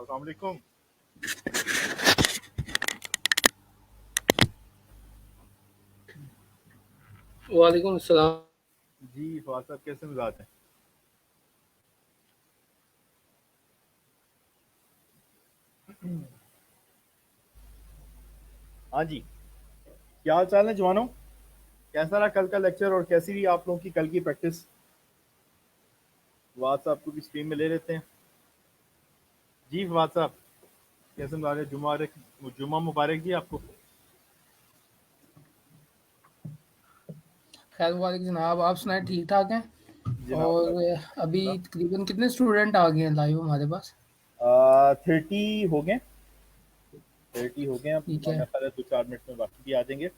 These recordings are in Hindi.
अस्सलाम वालेकुम। वालेकुम अस्सलाम। जी फवाद साहब, कैसे मिजाज हैं? हाँ जी, क्या हाल चाल है जवानों? कैसा रहा कल का लेक्चर और कैसी रही आप लोगों की कल की प्रैक्टिस? फवाद साहब को भी स्क्रीन में ले लेते हैं। जी फवाद साहब, कैसे मिजाज है? जुमा मुबारक जी आपको। खैर वालेक जनाब, आप सुनाए ठीक ठाक हैं? जनाब अल्लाह और अभी का तकरीबन कितने स्टूडेंट आ गए हैं लाइव हमारे पास? 30 हो गए। 30 हो गए अब। ठीक है। मेरा ख्याल है 2-4 मिनट में बाकी भी आ जाएंगे।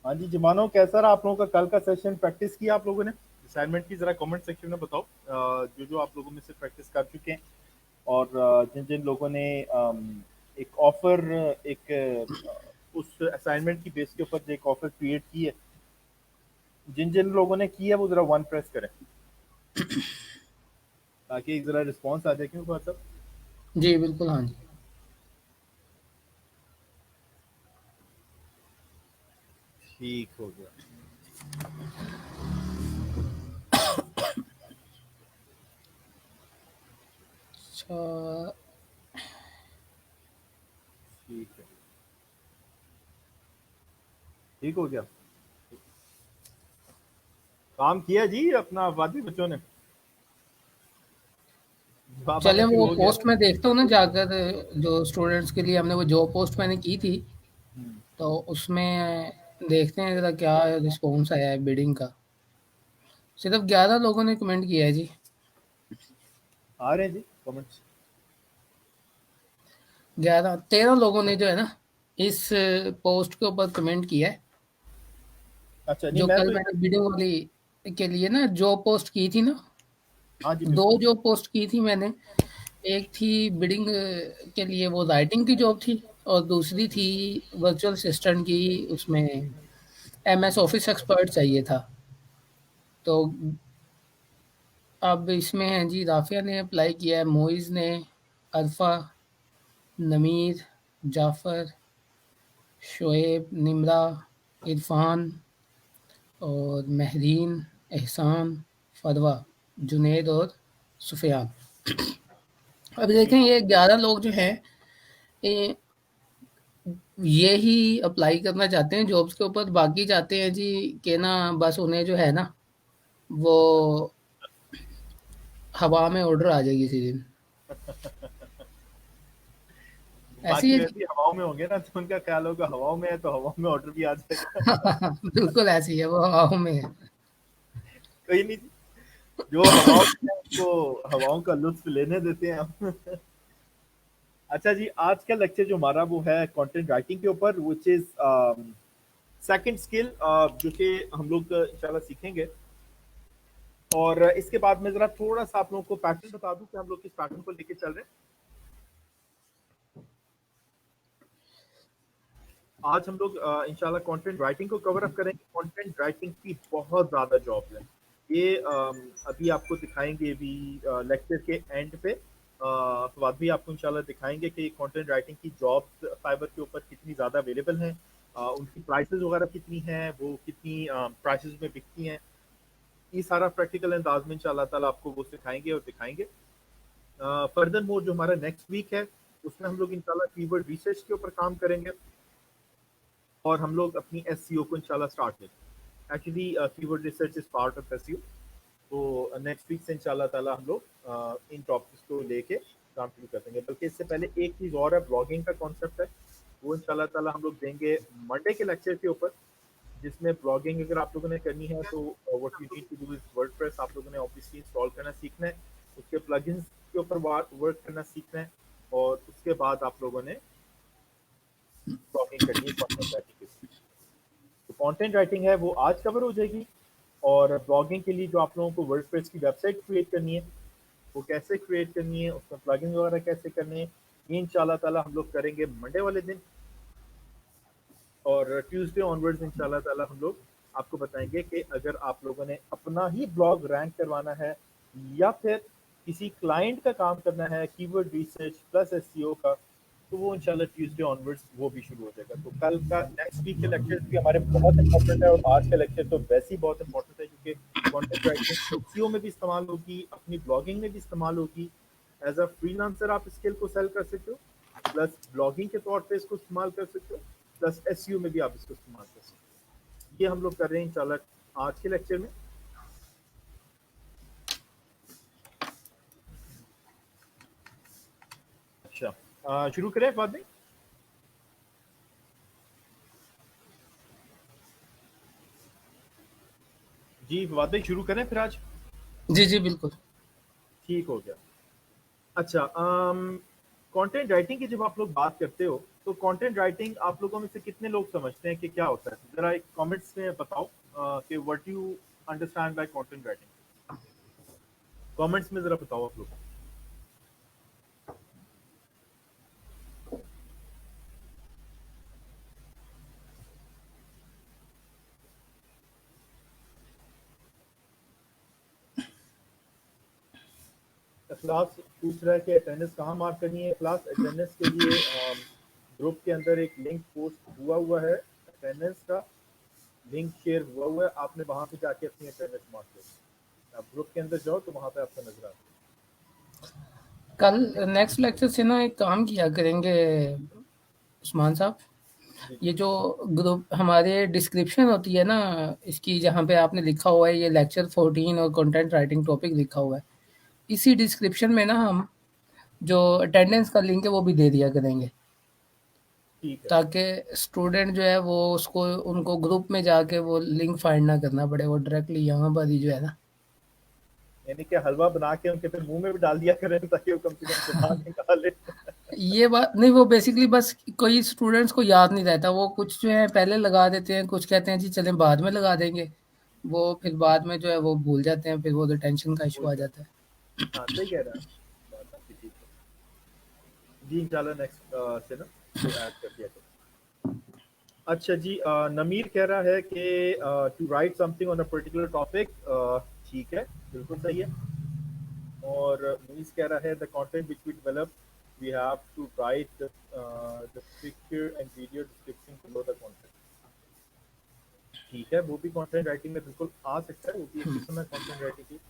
हाँ जी जवानों, कैसा रहा आप लोगों का कल का सेशन? प्रैक्टिस की आप लोगों ने? असाइनमेंट की जरा कमेंट सेक्शन में बताओ, जो जो आप लोगों में से प्रैक्टिस कर चुके हैं और जिन जिन लोगों ने एक ऑफर एक उस असाइनमेंट की बेस के ऊपर जो एक ऑफर क्रिएट की है, जिन जिन लोगों ने की है वो जरा वन प्रेस करें ताकि एक जरा रिस्पॉन्स आ जाए। क्यों मतलब? जी बिल्कुल, हाँ जी। ठीक हो गया। अच्छा। ठीक है, ठीक हो गया। काम किया जी अपना वादी बच्चों ने। बाबा चलें का वो शुरू हो गया। पोस्ट मैं देखता हूँ ना जाकर, जो स्टूडेंट्स के लिए हमने वो जॉब पोस्ट मैंने की थी, हम्म, तो उसमें देखते हैं ज़रा क्या रिस्पॉन्स आया है बिडिंग का। सिर्फ 11 लोगों ने कमेंट किया है जी। आ रहे हैं जी कमेंट्स। 13 लोगों ने जो है ना इस पोस्ट के ऊपर कमेंट किया है। अच्छा नहीं, जो मैं कल तो मैंने बिडिंग वाली के लिए ना जॉब पोस्ट की थी ना, हाँ जी दो बिल्कुल। जॉब पोस्ट की थी मैंने। एक थी बिडिंग के लिए, वो राइटिंग की जॉब थी, और दूसरी थी वर्चुअल असिस्टेंट की। उसमें एमएस ऑफिस एक्सपर्ट चाहिए था। तो अब इसमें है जी, राफिया ने अप्लाई किया है, मोइज़ ने, अरफा, नमीर, जाफ़र, शोएब, निम्रा, इरफान और महरीन, एहसान, फरवा, जुनैद और सुफियान। अब देखें ठीक। ये 11 लोग जो हैं, ये ये ही अप्लाई करना चाहते हैं जॉब्स के ऊपर। बाकी चाहते हैं जी कि ना बस उन्हें जो है ना वो हवा में ऑर्डर आ जाए किसी दिन। ऐसी बाकी है वैसे जी। ही हवाओं में होंगे ना, तो उनका ख्याल होगा हवाओं में है तो हवाओं में ऑर्डर भी आ जाएगा। बिल्कुल ऐसी है, वो हवाओं में है। कोई नहीं जी, जो हवाओं में है उनको हवाओं का लुत्फ लेने देते हैं हम। अच्छा जी, आज का लेक्चर जो हमारा वो है कंटेंट राइटिंग के ऊपर, विच इज सेकंड स्किल, जो कि हम लोग इंशाल्लाह सीखेंगे। और इसके बाद मैं जरा थोड़ा सा आप लोगों को पैटर्न बता दूं कि हम लोग किस पैटर्न को लेके चल रहे हैं। आज हम लोग इंशाल्लाह कंटेंट राइटिंग को कवर अप करेंगे। कंटेंट राइटिंग की बहुत ज़्यादा जॉब्स हैं। ये अभी आपको दिखाएंगे भी लेक्चर के एंड पे। फवाद भी आपको इंशाल्लाह दिखाएंगे कि कंटेंट राइटिंग की जॉब्स फाइवर के ऊपर कितनी ज़्यादा अवेलेबल हैं, उनकी प्राइसेस वगैरह कितनी हैं, वो कितनी प्राइसेस में बिकती हैं। ये सारा प्रैक्टिकल अंदाज में इंशाल्लाह ताला आपको वो सिखाएंगे और दिखाएंगे। फर्दर मोर जो हमारा नेक्स्ट वीक है उसमें हम लोग इंशाल्लाह कीवर्ड रिसर्च के ऊपर काम करेंगे और हम लोग अपनी एसईओ को इंशाल्लाह स्टार्ट करेंगे। Actually keyword research is part of SEO. तो नेक्स्ट वीक से इंशाल्लाह ताला हम लोग इन टॉपिक्स को लेके काम शुरू कर देंगे। बल्कि इससे पहले एक चीज़ और है, ब्लॉगिंग का कॉन्सेप्ट है, वो इंशाल्लाह ताला हम लोग देंगे मंडे के लेक्चर के ऊपर, जिसमें ब्लॉगिंग अगर आप लोगों ने करनी है तो what you need to do is WordPress आप लोगों ने ऑब्वियसली इंस्टॉल करना सीखना है, उसके प्लगइन्स के ऊपर वर्क करना सीखना है, और उसके बाद आप लोगों ने ब्लॉगिंग करनी है कंटेंट राइटिंग के साथ। तो कंटेंट राइटिंग है वो आज कवर हो जाएगी। और ब्लॉगिंग के लिए जो आप लोगों को वर्डप्रेस की वेबसाइट क्रिएट करनी है, वो कैसे क्रिएट करनी है, उसमें प्लगइन वगैरह कैसे करने हैं, ये इंशाल्लाह ताला हम लोग करेंगे मंडे वाले दिन। और ट्यूसडे ऑनवर्ड्स इंशाल्लाह ताला हम लोग आपको बताएंगे कि अगर आप लोगों ने अपना ही ब्लॉग रैंक करवाना है या फिर किसी क्लाइंट का काम करना है कीवर्ड रिसर्च प्लस एसईओ का, तो वो इंशाल्लाह ट्यूसडे ऑनवर्ड्स वो भी शुरू हो जाएगा। तो कल का नेक्स्ट वीक के लेक्चर्स भी हमारे बहुत इंपॉर्टेंट है, और आज का लेक्चर तो वैसे ही बहुत इंपॉर्टेंट है, क्योंकि कंटेंट राइटिंग एसईओ में भी इस्तेमाल होगी, अपनी ब्लॉगिंग में भी इस्तेमाल होगी। एज अ फ्रीलांसर आप स्किल को सेल कर सकते हो, प्लस ब्लॉगिंग के तौर पे इसको इस्तेमाल कर सकते हो, प्लस एसईओ में भी आप इसको इस्तेमाल कर सकते हो। ये हम लोग कर रहे हैं इंशाल्लाह आज के लेक्चर में। अच्छा, शुरू करें बाद में। जी वादे शुरू करें फिर आज। जी, जी, बिल्कुल। ठीक हो गया। अच्छा, कंटेंट राइटिंग की जब आप लोग बात करते हो, तो कंटेंट राइटिंग आप लोगों में से कितने लोग समझते हैं कि क्या होता है? जरा एक कमेंट्स में बताओ कि what you understand by content writing. Comments में जरा बताओ आप लोग। क्लास पूछ रहा है कि अटेंडेंस कहाँ मार्क करनी है। क्लास अटेंडेंस के लिए ग्रुप के अंदर एक लिंक पोस्ट हुआ है, अटेंडेंस का लिंक शेयर हुआ है, आपने वहां पे जाके अपनी अटेंडेंस मार्क करनी। आप ग्रुप के अंदर जाओ तो वहां पे आपको नजर आता कल नेक्स्ट लेक्चर से ना एक काम किया करेंगे उस्मान साहब, है। जी ये जो ग्रुप हमारे डिस्क्रिप्शन होती है ना इसकी, जहाँ पे आपने लिखा हुआ है ये लेक्चर 14 और कंटेंट राइटिंग टॉपिक लिखा हुआ है, इसी डिस्क्रिप्शन में ना हम जो अटेंडेंस का लिंक है वो भी दे दिया करेंगे, ठीक है। ताकि स्टूडेंट जो है वो उसको उनको ग्रुप में जाके वो लिंक फाइंड ना करना पड़े, वो डायरेक्टली यहाँ पर ही जो है ना। यानी कि हलवा बना के उनके फिर मुंह में भी डाल दिया करें, ताकि वो कम से कम दिमाग निकाले। ये बात नहीं, वो बेसिकली बस कोई स्टूडेंट्स को याद नहीं रहता, वो कुछ जो है पहले लगा देते हैं, कुछ कहते हैं जी चलें बाद में लगा देंगे, वो फिर बाद में जो है वो भूल जाते हैं, फिर वो रिटेंशन का इशू बोल आ जाए। जाता है। हाँ सही कह रहा है, बात आपकी ठीक है जी। इंशाल्लाह नेक्स्ट से ना इसको ऐड कर दिया करें। अच्छा जी, नमीर कह रहा है कि to write something on a particular topic. ठीक है, बिल्कुल सही है। और मुनीस कह रहा है the content which we develop we have to write the picture and video description below the content. ठीक है, वो भी कंटेंट राइटिंग में बिल्कुल आ सकता है, वो भी एक किस्म है कंटेंट राइटिंग की।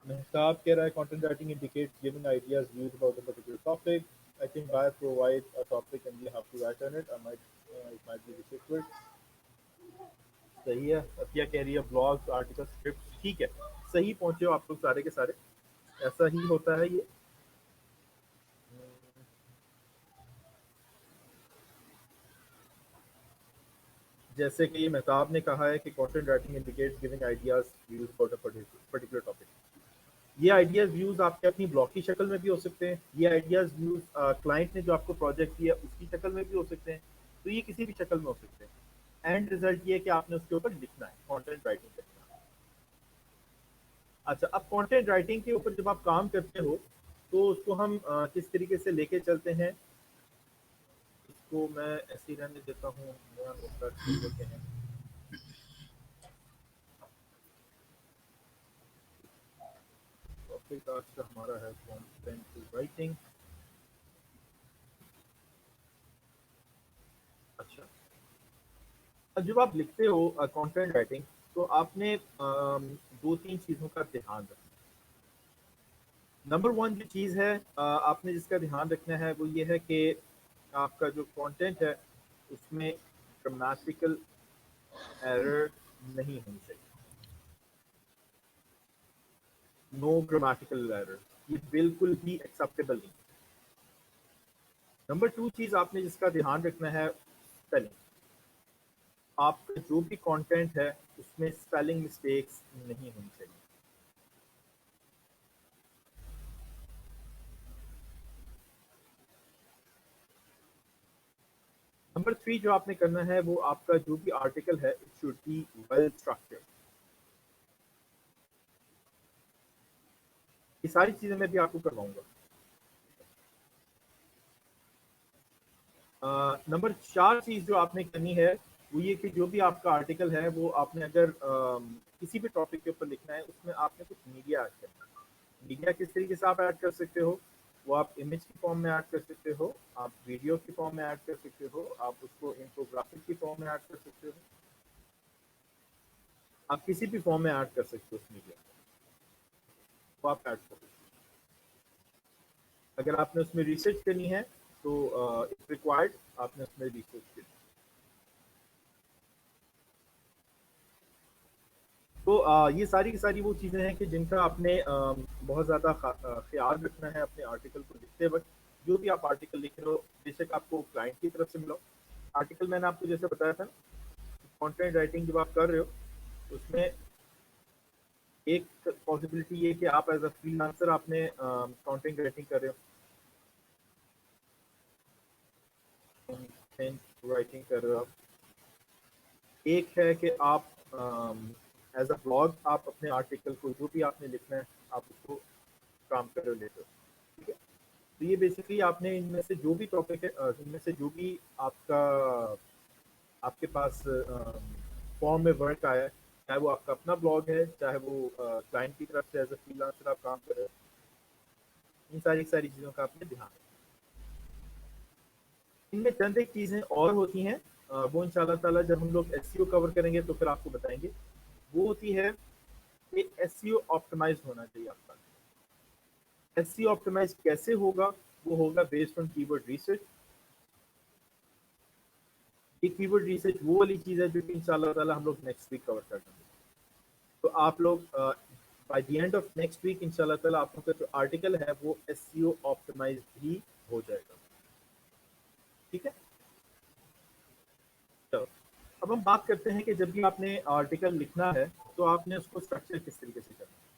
Mehtab कह रहा है content writing indicates giving ideas views about a particular topic. I think buyer provides a topic and we have to write on it. It might be difficult. सही है। अतिया कह रही है ब्लॉग्स आर्टिकल स्क्रिप्ट। ठीक है, सही पहुंचे हो आप लोग सारे के सारे, ऐसा ही होता है ये। जैसे कि मेहताब ने कहा है कि content writing indicates giving ideas views about a particular topic. ये आइडियाज व्यूज आपके अपनी ब्लॉग की शक्ल में भी हो सकते हैं, ये आइडियाज व्यूज क्लाइंट ने जो आपको प्रोजेक्ट दिया उसकी शक्ल में भी हो सकते हैं, तो ये किसी भी शक्ल में हो सकते हैं। एंड रिजल्ट ये है कि आपने उसके ऊपर लिखना है, कंटेंट राइटिंग करना है। अच्छा, अब कंटेंट राइटिंग के ऊपर जब आप काम करते हो, तो उसको हम किस तरीके से लेके चलते हैं, इसको मैं ऐसे ही रहने देता हूँ, नया नुस्खा खोल लेते हैं। टॉपिक आज का हमारा है कंटेंट राइटिंग। अच्छा, अब जब आप लिखते हो कंटेंट राइटिंग, तो आपने दो तीन चीज़ों का ध्यान रखना। नंबर वन जो चीज़ है आपने जिसका ध्यान रखना है वो ये है कि आपका जो कंटेंट है उसमें ग्रामेटिकल एरर नहीं होनी चाहिए। नो ग्रामेटिकल एरर, ये बिल्कुल भी एक्सेप्टेबल नहीं। नंबर टू चीज़ आपने जिसका ध्यान रखना है स्पेलिंग। आपका जो भी कंटेंट है उसमें स्पेलिंग मिस्टेक्स नहीं होनी चाहिए। नंबर थ्री जो आपने करना है वो आपका जो भी आर्टिकल है it should be well structured. ये सारी चीजें मैं भी आपको करवाऊंगा। नंबर चार चीज जो आपने करनी है वो ये कि जो भी आपका आर्टिकल है वो आपने अगर किसी भी टॉपिक के ऊपर लिखना है उसमें आपने कुछ मीडिया ऐड करना है। मीडिया किस तरीके से आप ऐड कर सकते हो, वो आप इमेज की फॉर्म में ऐड कर सकते हो, आप वीडियो की फॉर्म में ऐड कर सकते हो, आप उसको इन्फोग्राफिक की फॉर्म में ऐड कर सकते हो, आप किसी भी फॉर्म में ऐड कर सकते हो उस मीडिया को, आप ऐड कर सकते हो। अगर आपने उसमें रिसर्च करनी है तो इट्स रिक्वायर्ड आपने उसमें रिसर्च करनी है। तो ये सारी की सारी वो चीज़ें हैं कि जिनका आपने बहुत ज़्यादा ख्याल रखना है अपने आर्टिकल को लिखते वक्त। जो भी आप आर्टिकल लिख रहे हो, बेशक आपको क्लाइंट की तरफ से मिला हो। आर्टिकल मैंने आपको जैसे बताया था, कंटेंट राइटिंग जब आप कर रहे हो, उसमें एक पॉसिबिलिटी ये कि आप एज अ फ्रीलांसर आपने कंटेंट राइटिंग कर रहे हो, कंटेंट राइटिंग कर रहे हो आप। एक है कि आप एज अ ब्लॉग आप अपने आर्टिकल को जो भी आपने लिखना है आप उसको काम कर रहे हो, लेते हो। ठीक है, तो ये बेसिकली आपने इनमें से जो भी टॉपिक है, इनमें से जो भी आपका आपके पास फॉर्म में वर्क आया है, चाहे वो आपका अपना ब्लॉग है, चाहे वो क्लाइंट की तरफ से एज अ फ्रीलांसर आप काम कर रहे हो, इन सारी सारी चीज़ों का आपने ध्यान रखना। इनमें चंद एक चीज़ें और होती हैं, वो इंशाल्लाह ताला जब हम लोग एसईओ कवर करेंगे तो फिर आपको बताएंगे। वो होती है कि एसईओ ऑप्टिमाइज होना चाहिए आपका। एसईओ ऑप्टिमाइज कैसे होगा? वो होगा बेस्ड ऑन कीवर्ड रिसर्च। ये कीवर्ड रिसर्च वो वाली चीज़ है जो कि इंशाल्लाह ताला हम लोग नेक्स्ट वीक कवर कर देंगे। तो आप लोग by the end of next week इंशाल्लाह ताला आप लोग का जो आर्टिकल है वो एसईओ ऑप्टिमाइज भी हो जाएगा। ठीक है, तो अब हम बात करते हैं कि जब भी आपने आर्टिकल लिखना है तो आपने उसको स्ट्रक्चर किस तरीके से करना है।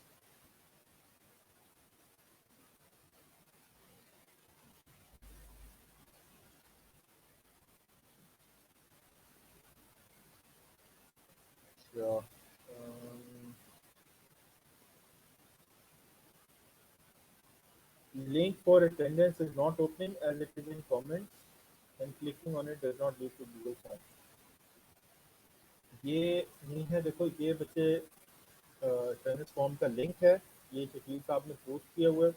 Link for attendance is not opening as it is in comments and clicking on it does not lead to Google Form. ये नहीं है, देखो ये बच्चे अटेंडेंस फॉर्म का लिंक है, ये शकील साहब ने पोस्ट किया हुआ है।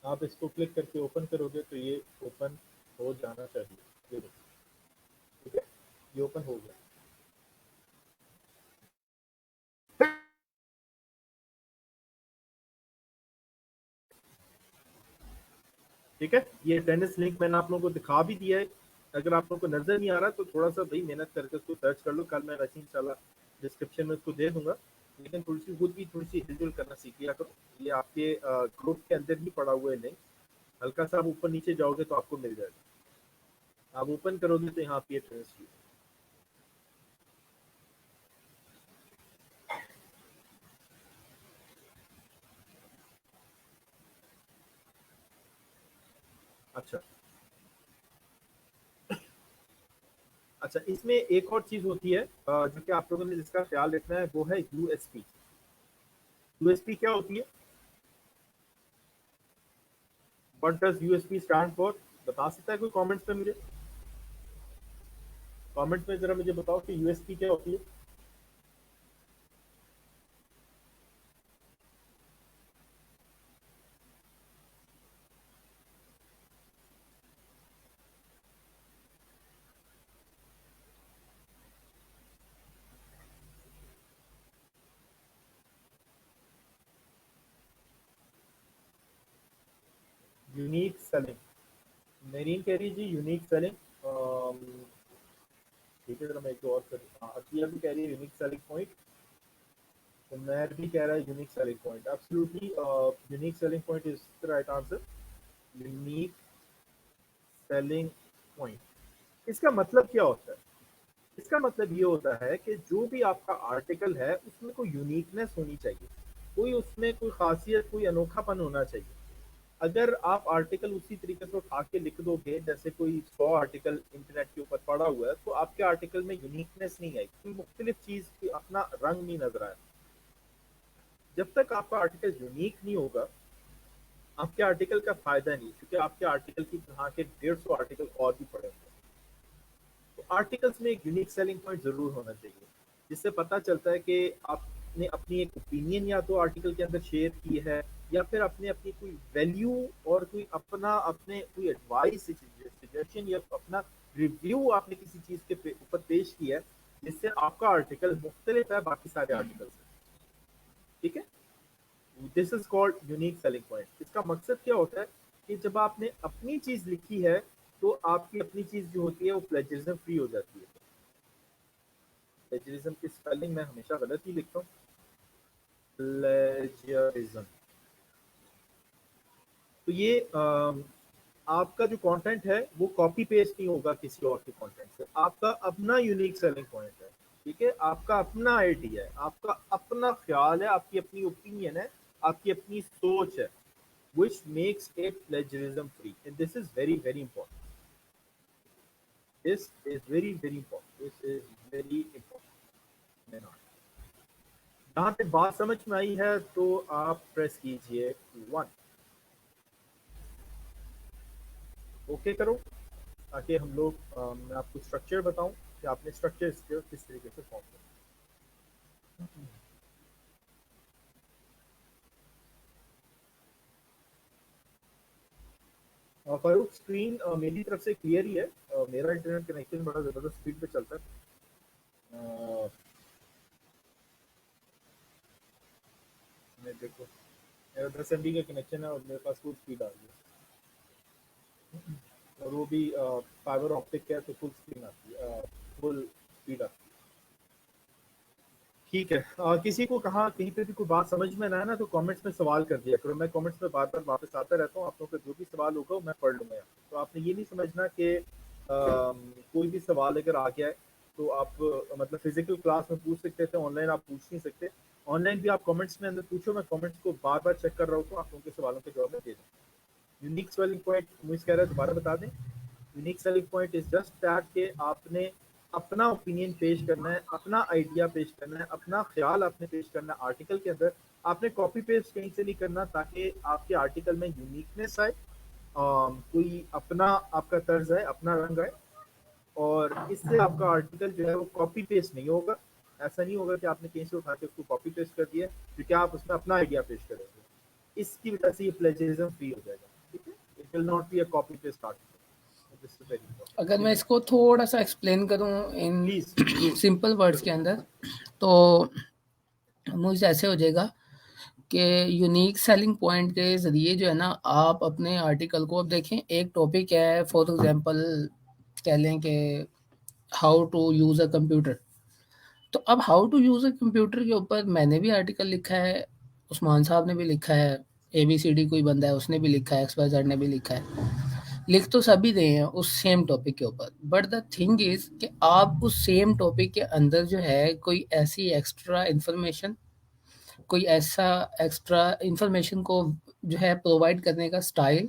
आप इसको क्लिक करके ओपन करोगे तो ये ओपन हो जाना चाहिए। ये देखो, ठीक है, ये ओपन हो गया। ठीक है, ये अटेंडेंस लिंक मैंने आप लोगों को दिखा भी दिया है। अगर आप लोगों को नजर नहीं आ रहा तो थोड़ा सा भाई मेहनत करके उसको सर्च कर लो, कल मैं वैसे इंशाल्लाह डिस्क्रिप्शन में उसको दे दूंगा। लेकिन थोड़ी सी खुद भी थोड़ी सी हिलजुल करना सीख लिया करो, ये आपके ग्रुप के अंदर ही पड़ा हुआ है लिंक। हल्का सा आप ऊपर नीचे जाओगे तो आपको मिल जाएगा। आप ओपन करोगे तो यहाँ पे अटेंडेंस की। अच्छा अच्छा, इसमें एक और चीज होती है जो कि आप लोगों ने जिसका ख्याल रखना है, वो है यूएसपी। यूएसपी क्या होती है? What does USP stand for? बता सकता है कोई कमेंट्स में मुझे? कमेंट्स में जरा मुझे बताओ कि यूएसपी क्या होती है। Unique selling. मेरीन कह रही जी यूनिक सेलिंग। ठीक है, जरा मैं एक दो और कर, अतिया भी कह रही है यूनिक सेलिंग पॉइंट। तो मैं भी कह रहा है unique selling point. Absolutely unique selling point is the right answer. Unique selling point, इसका मतलब क्या होता है? इसका मतलब ये होता है कि जो भी आपका आर्टिकल है उसमें कोई यूनिकनेस होनी चाहिए, कोई उसमें कोई खासियत, कोई अनोखापन होना चाहिए। अगर आप आर्टिकल उसी तरीके से उठा के लिख दोगे जैसे कोई 100 आर्टिकल इंटरनेट के ऊपर पड़ा हुआ है, तो आपके आर्टिकल में यूनिकनेस नहीं आएगी, कोई मुख्तलिफ चीज़ की अपना रंग नहीं नजर आए। जब तक आपका आर्टिकल यूनिक नहीं होगा आपके आर्टिकल का फायदा नहीं, क्योंकि आपके आर्टिकल की तरह के 150 आर्टिकल और भी पड़े होंगे। तो आर्टिकल्स में एक यूनिक सेलिंग पॉइंट जरूर होना चाहिए, जिससे पता चलता है कि आपने अपनी एक ओपिनियन या तो आर्टिकल के अंदर शेयर की है, या फिर अपने अपनी कोई वैल्यू और कोई अपना अपने कोई एडवाइस, सजेशन या अपना रिव्यू आपने किसी चीज के ऊपर पेश किया है जिससे आपका आर्टिकल मुख्तलिफ है बाकी सारे आर्टिकल से, ठीक है। This is called unique selling point. इसका मकसद क्या होता है कि जब आपने अपनी चीज लिखी है तो आपकी अपनी चीज जो होती है वो प्लेजरिज्म फ्री हो जाती है। प्लेजरिज्म की स्पेलिंग मैं हमेशा गलत ही लिखता हूँ, प्लेजरिज्म। तो ये आपका जो कंटेंट है वो कॉपी पेस्ट नहीं होगा किसी और के कंटेंट से, आपका अपना यूनिक सेलिंग पॉइंट है, ठीक है। आपका अपना आइडिया है, आपका अपना ख्याल है, आपकी अपनी ओपिनियन है, आपकी अपनी सोच है, which makes it plagiarism free, and this is very very important. This is very very important. This is very important. जहाँ तक बात समझ में आई है तो आप प्रेस कीजिए 1, ओके करो, ताकि हम लोग मैं आपको स्ट्रक्चर बताऊं कि आपने स्ट्रक्चर किस तरीके से फॉर्म करना। फारूक, स्क्रीन मेरी तरफ से क्लियर ही है, मेरा इंटरनेट कनेक्शन बड़ा ज़बरदस्त स्पीड पे चलता है। देखो मेरा 10 MB का कनेक्शन है और मेरे पास फुल स्पीड आ रही है, और वो भी फाइबर ऑप्टिक है तो फुल स्क्रीन आती है, फुल स्पीड आती है, ठीक है। किसी को कहाँ कहीं पे भी कोई बात समझ में ना है ना तो कमेंट्स में सवाल कर दिया करो, मैं कमेंट्स में बार बार वापस आता रहता हूँ, आप लोगों का जो भी सवाल होगा मैं पढ़ लूँगा। तो आपने ये नहीं समझना कि कोई भी सवाल अगर आ गया है तो आप मतलब फिजिकल क्लास में पूछ सकते थे, ऑनलाइन आप पूछ नहीं सकते। ऑनलाइन भी आप कमेंट्स में अंदर पूछो, मैं कमेंट्स को बार बार चेक कर रहा हूँ तो आप लोगों के सवालों के जवाब में दे दूँ। यूनिक सेलिंग पॉइंट मुझे कह रहा है, दोबारा बता दें। Unique selling point is just that कि आपने अपना ओपिनियन पेश करना है, अपना आइडिया पेश करना है, अपना ख्याल आपने पेश करना है आर्टिकल के अंदर। आपने कॉपी पेस्ट कहीं से नहीं करना ताकि आपके आर्टिकल में यूनिकनेस आए, कोई अपना आपका तर्ज है, अपना रंग आए, और इससे आपका आर्टिकल जो है वो कॉपी पेस्ट नहीं होगा। ऐसा नहीं होगा कि आपने कहीं से उठा के उसको कॉपी पेस्ट कर दिया क्योंकि आप उसमें अपना आइडिया पेश करेंगे। इसकी वजह से ये प्लेजरिज्म फ्री हो जाएगा, ठीक है। It will not be a copy paste article. This is very important. अगर मैं इसको थोड़ा-सा एक्सप्लेन करूँ in please please simple words के जरूर। अंदर, तो मुझे ऐसे हो जाएगा कि यूनिक सेलिंग पॉइंट के ज़रिए जो है ना, आप अपने आर्टिकल को, अब देखें एक टॉपिक है, फॉर एग्ज़ाम्पल कह लें कि how to use a computer. तो अब how to use a computer के ऊपर मैंने भी आर्टिकल लिखा है, उस्मान साहब ने भी लिखा है, एबीसीडी कोई बंदा है उसने भी लिखा है, एक्स-वाई-ज़ेड ने भी लिखा है। लिख तो सभी रहे हैं उस सेम टॉपिक के ऊपर, बट द थिंग इज़ कि आप उस सेम टॉपिक के अंदर जो है कोई ऐसी एक्स्ट्रा इन्फॉर्मेशन, कोई ऐसा एक्स्ट्रा इन्फॉर्मेशन को जो है प्रोवाइड करने का स्टाइल,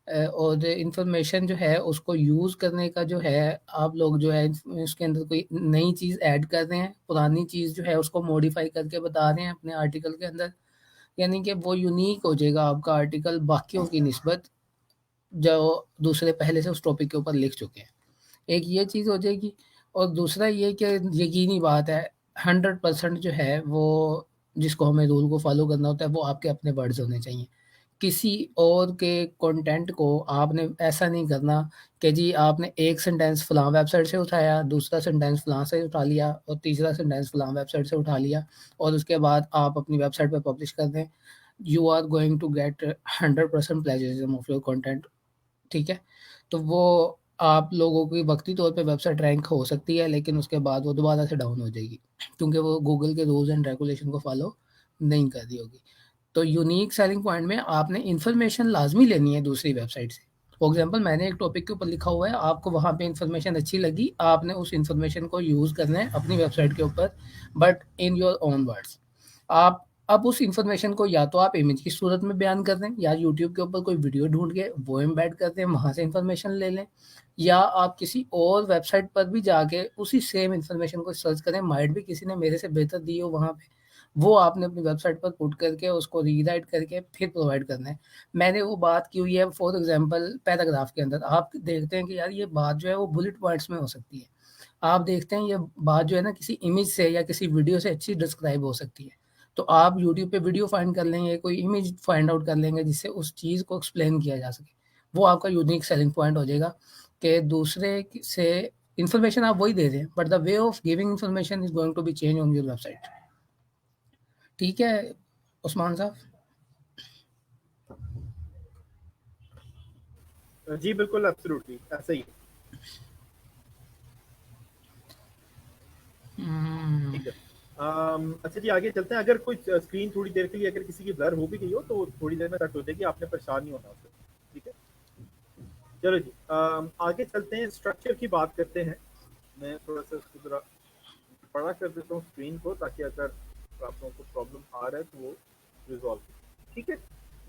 और इन्फॉर्मेशन जो है उसको यूज़ करने का जो है, आप लोग जो है उसके अंदर कोई नई चीज़ ऐड कर रहे हैं, पुरानी चीज़ जो है उसको मॉडिफ़ाई करके बता रहे हैं अपने आर्टिकल के अंदर, यानी कि वो यूनीक हो जाएगा आपका आर्टिकल बाकियों की निस्बत, जो दूसरे पहले से उस टॉपिक के ऊपर लिख चुके हैं। एक ये चीज़ हो जाएगी, और दूसरा ये कि यकीनी बात है 100% जो है वो जिसको हमें रूल को फ़ॉलो करना होता है वो आपके अपने वर्ड्स होने चाहिए। किसी और के कंटेंट को आपने ऐसा नहीं करना कि जी आपने एक सेंटेंस फलाँ वेबसाइट से उठाया, दूसरा सेंटेंस फलाँ से उठा लिया और तीसरा सेंटेंस फलाँ वेबसाइट से उठा लिया और उसके बाद आप अपनी वेबसाइट पे पब्लिश कर दें। You are going to get 100% plagiarism of your content, ठीक है? तो वो आप लोगों की वक़्ती तौर पे वेबसाइट रैंक हो सकती है, लेकिन उसके बाद वो दोबारा से डाउन हो जाएगी, क्योंकि वो गूगल के रूल्स एंड रेगुलेशन को फ़ॉलो नहीं कर रही होगी। तो यूनिक सेलिंग पॉइंट में आपने इन्फॉर्मेशन लाज़मी लेनी है दूसरी वेबसाइट से। फॉर एग्ज़ाम्पल मैंने एक टॉपिक के ऊपर लिखा हुआ है, आपको वहाँ पे इन्फॉर्मेशन अच्छी लगी, आपने उस इन्फॉर्मेशन को यूज़ करना है अपनी वेबसाइट के ऊपर, but in your own words. आप अब उस इन्फॉर्मेशन को या तो आप इमेज की सूरत में बयान कर दें, या यूट्यूब के ऊपर कोई वीडियो ढूँढ के वो एम्बेड कर दें, वहाँ से इन्फॉर्मेशन ले लें, या आप किसी और वेबसाइट पर भी जाके उसी सेम इन्फॉर्मेशन को सर्च करें, माइट भी किसी ने मेरे से बेहतर दी हो वहाँ पे, वो आपने अपनी वेबसाइट पर पुट करके उसको रीराइट करके फिर प्रोवाइड करना है। मैंने वो बात की हुई है फॉर एग्ज़ाम्पल पैराग्राफ के अंदर, आप देखते हैं कि यार ये बात जो है वो बुलेट पॉइंट्स में हो सकती है। आप देखते हैं ये बात जो है ना किसी इमेज से या किसी वीडियो से अच्छी डिस्क्राइब हो सकती है। तो आप यूट्यूब पे वीडियो फाइंड कर लेंगे, कोई इमेज फाइंड आउट कर लेंगे जिससे उस चीज़ को एक्सप्लेन किया जा सके। वो आपका यूनिक सेलिंग पॉइंट हो जाएगा कि दूसरे से इन्फॉर्मेशन आप वही दे रहे हैं, but the way of giving information is going to be change on your website. ठीक है उस्मान साहब? जी बिल्कुल, एब्सोल्युटली ऐसा ही है। ठीक है। अच्छा जी, आगे चलते हैं। अगर कोई स्क्रीन थोड़ी देर के लिए अगर किसी की ब्लर हो भी गई हो तो थोड़ी देर में कट हो जाएगी, आपने परेशान नहीं होना उससे। ठीक है, चलो जी, आगे चलते हैं, स्ट्रक्चर की बात करते हैं। मैं थोड़ा सा इसको जरा बड़ा कर देता हूँ स्क्रीन को, ताकि अगर आप लोगों को प्रॉब्लम आ रहा है तो वो रिजॉल्व हो। ठीक है,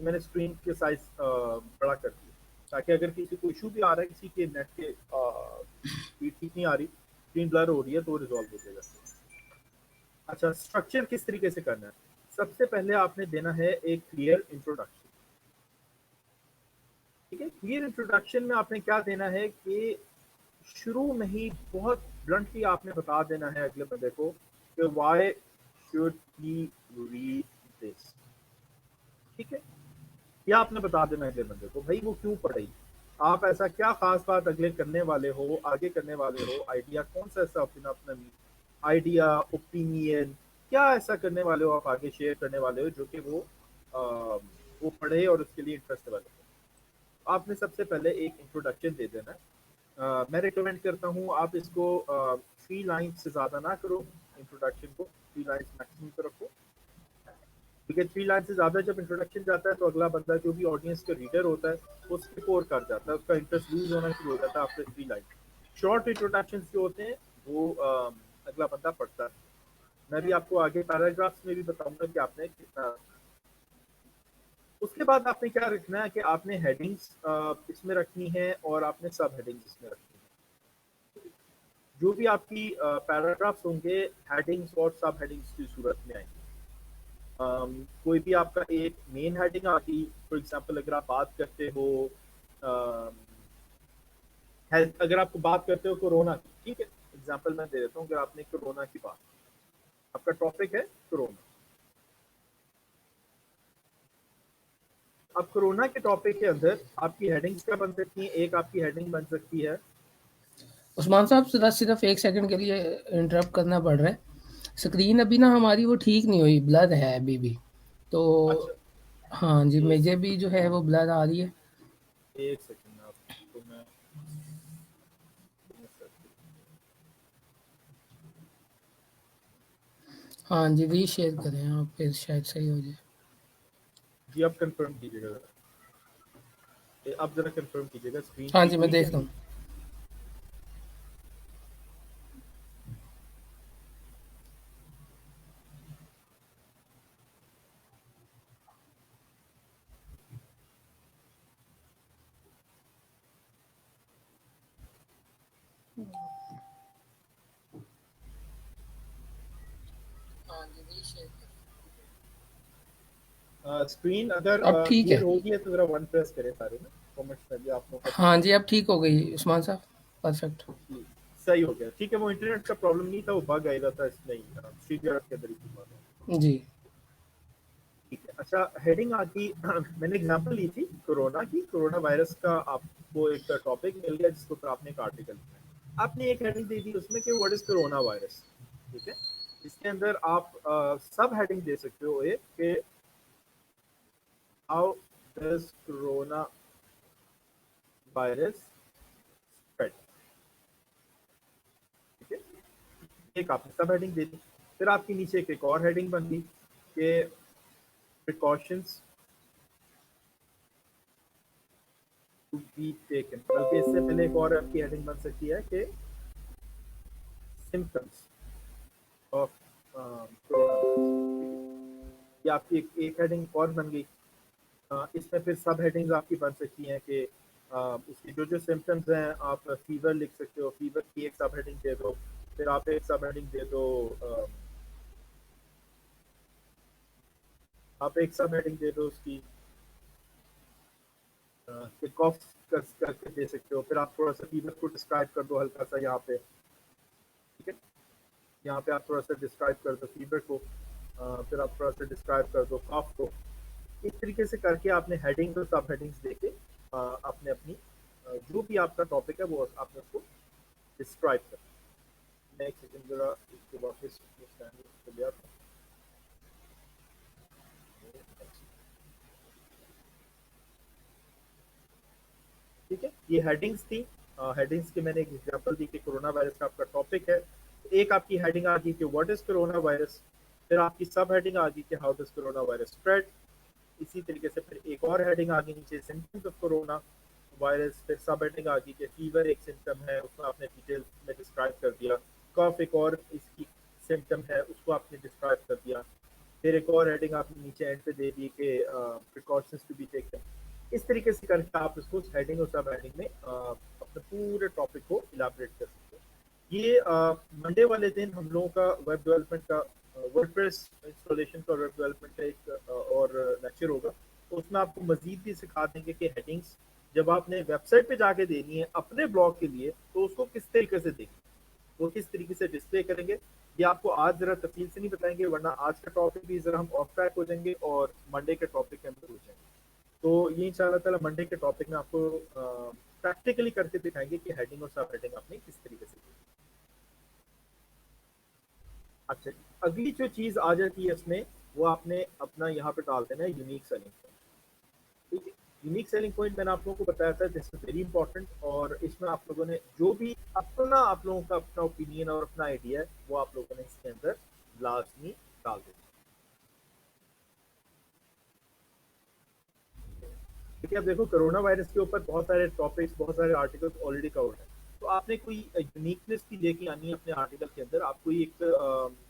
मैंने स्क्रीन के साइज बड़ा कर दिया, ताकि अगर किसी को इशू भी आ रहा है, किसी के नेट के स्पीड ठीक नहीं आ रही, स्क्रीन ब्लर हो रही है, तो रिजॉल्व हो जाएगा। अच्छा, स्ट्रक्चर किस तरीके से करना है? सबसे पहले आपने देना है एक क्लियर इंट्रोडक्शन। ठीक है, क्लियर इंट्रोडक्शन में आपने क्या देना है कि शुरू में ही बहुत ब्लंटली आपने बता देना है अगले बंदे को कि why should he read this. ठीक है, या आपने बता देना है अगले बंदे को भाई वो क्यों पढ़ेगी, आप ऐसा क्या खास बात अगले करने वाले हो, आगे करने वाले हो, आइडिया कौन सा ऐसा अपना अपना आइडिया, ओपिनियन, क्या ऐसा करने वाले हो आप आगे शेयर करने वाले हो जो कि वो पढ़े और उसके लिए इंटरेस्ट वाले हो। आपने सबसे पहले एक इंट्रोडक्शन दे देना है। मैं रिकमेंड करता हूँ आप इसको 3 लाइन से ज़्यादा ना करो, इंट्रोडक्शन को 3 लाइन मैक्सिमम पे रखो, क्योंकि 3 लाइन से ज़्यादा जब इंट्रोडक्शन जाता है तो अगला बंदा जो भी ऑडियंस का रीडर होता है वो स्किप ओवर कर जाता है, उसका इंटरेस्ट लूज होना शुरू हो जाता है आफ्टर 3 लाइन। शॉर्ट इंट्रोडक्शन जो होते हैं वो अगला बंदा पढ़ता है। मैं भी आपको आगे पैराग्राफ्स में भी बताऊंगा कि आपने कितना। उसके बाद आपने क्या रखना है कि आपने हेडिंग्स इसमें रखनी है और आपने सब हेडिंग्स इसमें रखनी है। जो भी आपकी पैराग्राफ्स होंगे हेडिंग्स और सब हेडिंग्स की सूरत में आएंगे। कोई भी आपका एक मेन हेडिंग आ गई, फॉर एग्जांपल अगर आप बात करते हो हेल्थ, अगर आपको बात करते हो कोरोना की, ठीक है, एग्जांपल मैं दे देता हूँ, अगर आपने कोरोना की बात, आपका टॉपिक है कोरोना, अब कोरोना के टॉपिक के अंदर आपकी हेडिंग्स क्या बन सकती हैं? एक आपकी हेडिंग बन सकती है। उस्मान साहब सिर्फ 1 सेकंड के लिए इंटरप्ट करना पड़ रहा है। स्क्रीन अभी ना हमारी वो ठीक नहीं हुई, ब्लर है अभी भी। तो अच्छा, हाँ जी, एक मुझे भी जो है वो ब्लर आ रही है। एक सेकंड आपको मैं हाँ जी, रीशेयर करें आप, फिर शायद सही हो जाए। जी अब कंफर्म कीजिएगा जरा, अब जरा कंफर्म कीजिएगा स्क्रीन हाँ ठीक जी, मैं हुई कि देख रहा नहीं। हूँ। हाँ जी, रीशेयर करें। स्क्रीन अगर अब ठीक क्लियर है। होगी है तो जरा वन प्रेस करें सारे में, कमेंट्स में भी आप लोगों का हाँ जी, अब ठीक हो गई उस्मान साहब, परफेक्ट। जी, सही हो गया। ठीक है, वो इंटरनेट का प्रॉब्लम नहीं था, वो बग आ रहा था इसमें ही, स्ट्रीमयार्ड के अंदर ही की बात है। जी। ठीक है, अच्छा हेडिंग आती मैंने एग्जांपल ली थी कोरोना की, कोरोना वायरस का आपको एक टॉपिक मिल गया जिसके ऊपर आपने एक आर्टिकल लिखा है, आपने एक हेडिंग दे दी उसमें कि व्हाट इज कोरोना वायरस। ठीक है, इसके अंदर आप सब हेडिंग दे सकते हो एक कि how does corona virus spread. ठीक है, एक आपने सब हेडिंग दे दी। फिर आपके नीचे एक और हेडिंग बन गई कि प्रिकॉशंस टू बी टेकन, बल्कि इससे पहले एक और आपकी हेडिंग बन सकती है कि सिम्टम्स ऑफ कोरोना वायरस। ये आपकी एक हेडिंग और बन गई। इसमें फिर सब हेडिंग्स आपकी बन सकती हैं कि उसकी जो जो सिम्टम्स हैं, आप फीवर लिख सकते हो, फीवर की एक सब हेडिंग दे दो। फिर आप एक सब हेडिंग दे दो, आप एक सब हेडिंग दे दो उसकी कॉफ करके दे सकते हो। फिर आप थोड़ा सा फीवर को डिस्क्राइब कर दो हल्का सा यहाँ पे। ठीक है, यहाँ पे आप थोड़ा सा डिस्क्राइब कर दो फीवर को। फिर आप थोड़ा सा डिस्क्राइब कर दो कॉफ को। इस तरीके से करके आपने हेडिंग और सब हेडिंग्स देके आपने अपनी जो भी आपका टॉपिक है वो आपने उसको डिस्क्राइब कर। मैं एक सेकंड जरा इसको वापस ले आता हूँ। ठीक है, ये हेडिंग्स थी। हेडिंग्स की मैंने एक एग्जांपल दी कि कोरोना वायरस का आपका टॉपिक है। एक आपकी हेडिंग आ गई कि व्हाट इज कोरोना वायरस। फिर आपकी सब हेडिंग आ गई कि how does corona virus spread. इसी तरीके से फिर एक और हेडिंग आ गई नीचे, सिम्टम्स ऑफ कोरोना वायरस। फिर सब हेडिंग आ गई कि फीवर एक सिम्टम है, उसमें आपने डिटेल में डिस्क्राइब कर दिया। कफ एक और इसकी सिम्टम है, उसको आपने डिस्क्राइब कर दिया। फिर एक और हेडिंग आपने नीचे एंड पे दे दी कि प्रिकॉशंस टू बी टेकन। इस तरीके से करके आप इसको हेडिंग और सब हेडिंग में अपने पूरे टॉपिक को इलाबरेट कर सकते हो। ये मंडे वाले दिन हम लोगों का वेब डेवलपमेंट का वर्डप्रेस इंस्टॉलेशन का वेब डेवलपमेंट का एक और लेक्चर होगा। तो उसमें आपको मजीद भी सिखा देंगे कि हेडिंग्स जब आपने वेबसाइट पे जाके देनी है अपने ब्लॉग के लिए तो उसको किस तरीके से देंगे, वो किस तरीके से डिस्प्ले करेंगे। ये आपको आज जरा तफसील से नहीं बताएंगे, वरना आज का टॉपिक भी जरा हम ऑफ ट्रैक हो जाएंगे और मंडे के टॉपिक के अंदर हो जाएंगे। तो ये इंशाल्लाह ताला मंडे के टॉपिक में आपको प्रैक्टिकली करके दिखाएंगे कि हेडिंग और सब हेडिंग आपने किस तरीके से की। अच्छा, अगली जो चीज़ आ जाती है इसमें, वो आपने अपना यहाँ पे डाल देना है यूनिक सेलिंग पॉइंट। ठीक है, यूनिक सेलिंग पॉइंट मैंने आप लोगों को बताया था, दिस इज वेरी इंपॉर्टेंट। और इसमें आप लोगों ने जो भी अपना आप लोगों का अपना ओपिनियन और अपना आइडिया है वो आप लोगों ने इसके अंदर लाजमी डाल देना। देखिए, अब देखो कोरोना वायरस के ऊपर बहुत सारे टॉपिक्स, बहुत सारे आर्टिकल्स ऑलरेडी कवर्ड हैं। तो आपने कोई यूनिकनेस भी लेके आनी है अपने आर्टिकल के अंदर। आप कोई एक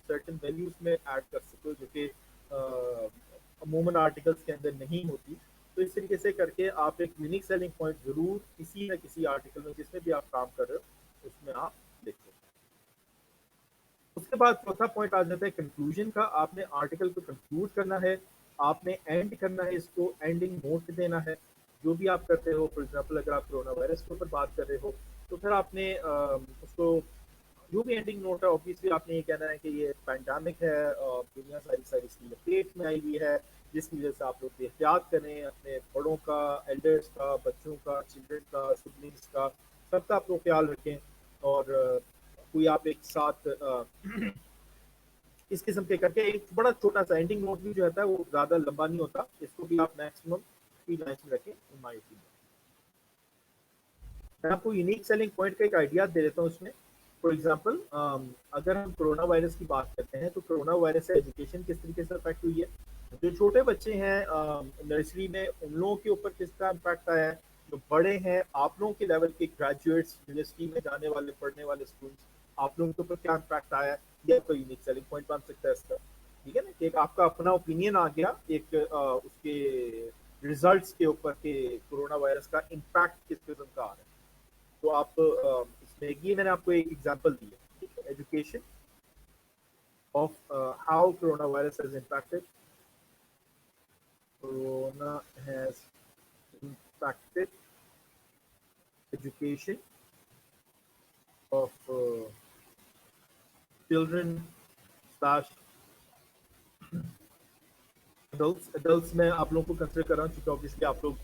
सर्टेन वैल्यूज में ऐड कर सकते हो जो कि अमूमन आर्टिकल्स के अंदर नहीं होती। तो इस तरीके से करके आप एक यूनिक सेलिंग पॉइंट जरूर किसी न किसी आर्टिकल में जिसमें भी आप काम कर रहे हो उसमें आप लिखो। उसके बाद चौथा पॉइंट आ जाता है कंक्लूजन का। आपने आर्टिकल को कंक्लूड करना है, आपने एंड करना है, इसको एंडिंग नोट देना है। जो भी आप करते हो, फॉर एग्जांपल अगर आप कोरोना वायरस के ऊपर बात कर रहे हो तो फिर आपने उसको जो भी एंडिंग नोट है ऑब्वियसली आपने ये कहना है कि ये पैंडामिक है, दुनिया सारी सारी इसकी लपेट में आई हुई है, जिसकी वजह से आप लोग एहतियात करें अपने बड़ों का, एल्डर्स का, बच्चों का, चिल्ड्रन का, सिबलिंग्स का, सबका आप लोग ख्याल रखें। और कोई आप एक साथ इस किस्म के करके एक बड़ा छोटा सा एंडिंग नोट भी जो रहता है वो ज़्यादा लंबा नहीं होता, इसको भी आप मैक्सिमम 3 लाइन्स में रखें इन माय ओपिनियन। मैं आपको यूनिक सेलिंग पॉइंट का एक आइडिया दे देता हूँ इसमें। फॉर एग्जांपल अगर हम कोरोना वायरस की बात करते हैं तो कोरोना वायरस से एजुकेशन किस तरीके से अफेक्ट हुई है। जो छोटे बच्चे हैं नर्सरी में, उन लोगों के ऊपर किसका इम्पैक्ट आया है। जो बड़े हैं, आप लोगों के लेवल के ग्रेजुएट्स, यूनिवर्सिटी में जाने वाले, पढ़ने वाले स्टूडेंट्स, आप लोगों के ऊपर क्या इम्पैक्ट आया है, ये आपका यूनिक सेलिंग पॉइंट बन सकता है इसका। ठीक है ना, कि एक आपका अपना ओपिनियन आ गया एक उसके रिजल्ट्स के ऊपर कि कोरोना वायरस का इम्पैक्ट किस किस्म का आ रहा है। तो आप इसमें ये मैंने आपको एक एग्जांपल दी है, education of how corona virus has impacted, corona has impacted education of children slash adults. Adults में आप लोगों को कंसिडर कर रहा हूँ क्योंकि ऑब्वियसली आप लोग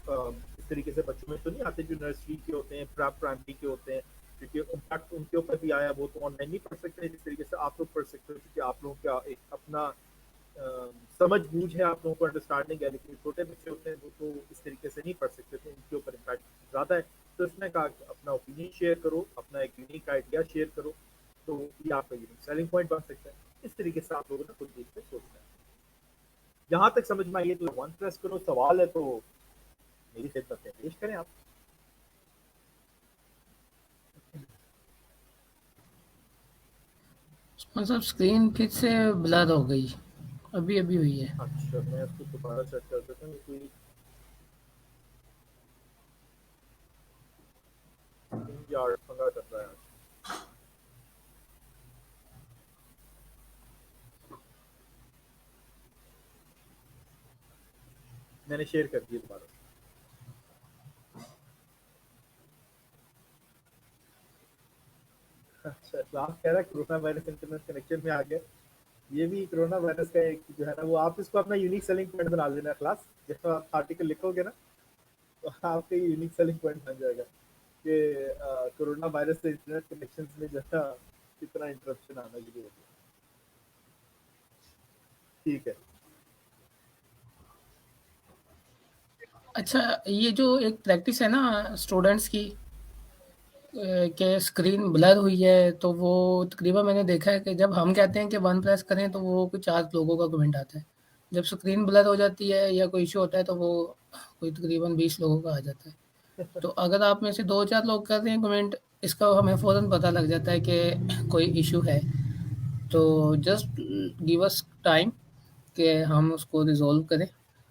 इस तरीके से बच्चों में तो नहीं आते जो नर्सरी के होते हैं, प्राइमरी के होते हैं, क्योंकि इम्पैक्ट उनके ऊपर भी आया। वो तो ऑनलाइन नहीं पढ़ सकते जिस तरीके से आप लोग पढ़ सकते हो, क्योंकि आप लोगों का एक अपना समझ बूझ है, आप लोगों को अंडरस्टैंडिंग है। लेकिन छोटे बच्चे होते हैं वो तो इस तरीके से नहीं पढ़ सकते, तो उनके ऊपर इम्पैक्ट ज़्यादा है। तो इसने कहा कि अपना ओपिनियन शेयर करो, अपना एक यूनिक आइडिया शेयर करो, तो ये आपका यूनिक सेलिंग पॉइंट बन सकता है। इस तरीके से आप लोगों ने खुद देख के सोचना है। जहां तक समझ में आइए तो वन प्लस करो, सवाल है तो मेरी खिदमत में पेश करें आप। मतलब स्क्रीन फिर से ब्लर हो गई, अभी-अभी हुई है। अच्छा, मैं इसको दोबारा सेट कर देता हूँ। कोई यार पंगा कर रहा है। मैंने शेयर कर दिया दोबारा। अच्छा, लास्ट कह रहा है कोरोना वायरस इंटरनेट कनेक्शन में आ गया। ये भी कोरोना वायरस का एक जो है ना, वो आप इसको अपना यूनिक सेलिंग पॉइंट बना लेना क्लास। जब आप आर्टिकल लिखोगे ना, तो आपका ये यूनिक सेलिंग पॉइंट बन जाएगा कि कोरोना वायरस से इंटरनेट कनेक्शन में जो है कितना इंटरप्शन आना शुरू हो गया। ठीक है। अच्छा, ये जो एक प्रैक्टिस है ना स्टूडेंट्स की कि स्क्रीन ब्लर हुई है, तो वो तकरीबन मैंने देखा है कि जब हम कहते हैं कि 1 प्रेस करें तो वो कुछ 4 लोगों का कमेंट आता है। जब स्क्रीन ब्लर हो जाती है या कोई इश्यू होता है तो वो कोई तकरीबन 20 लोगों का आ जाता है। तो अगर आप में से 2-4 लोग कर रहे हैं कमेंट, इसका हमें फ़ौरन पता लग जाता है कि कोई इश्यू है। तो जस्ट गिव अस टाइम कि हम उसको रिज़ॉल्व करें।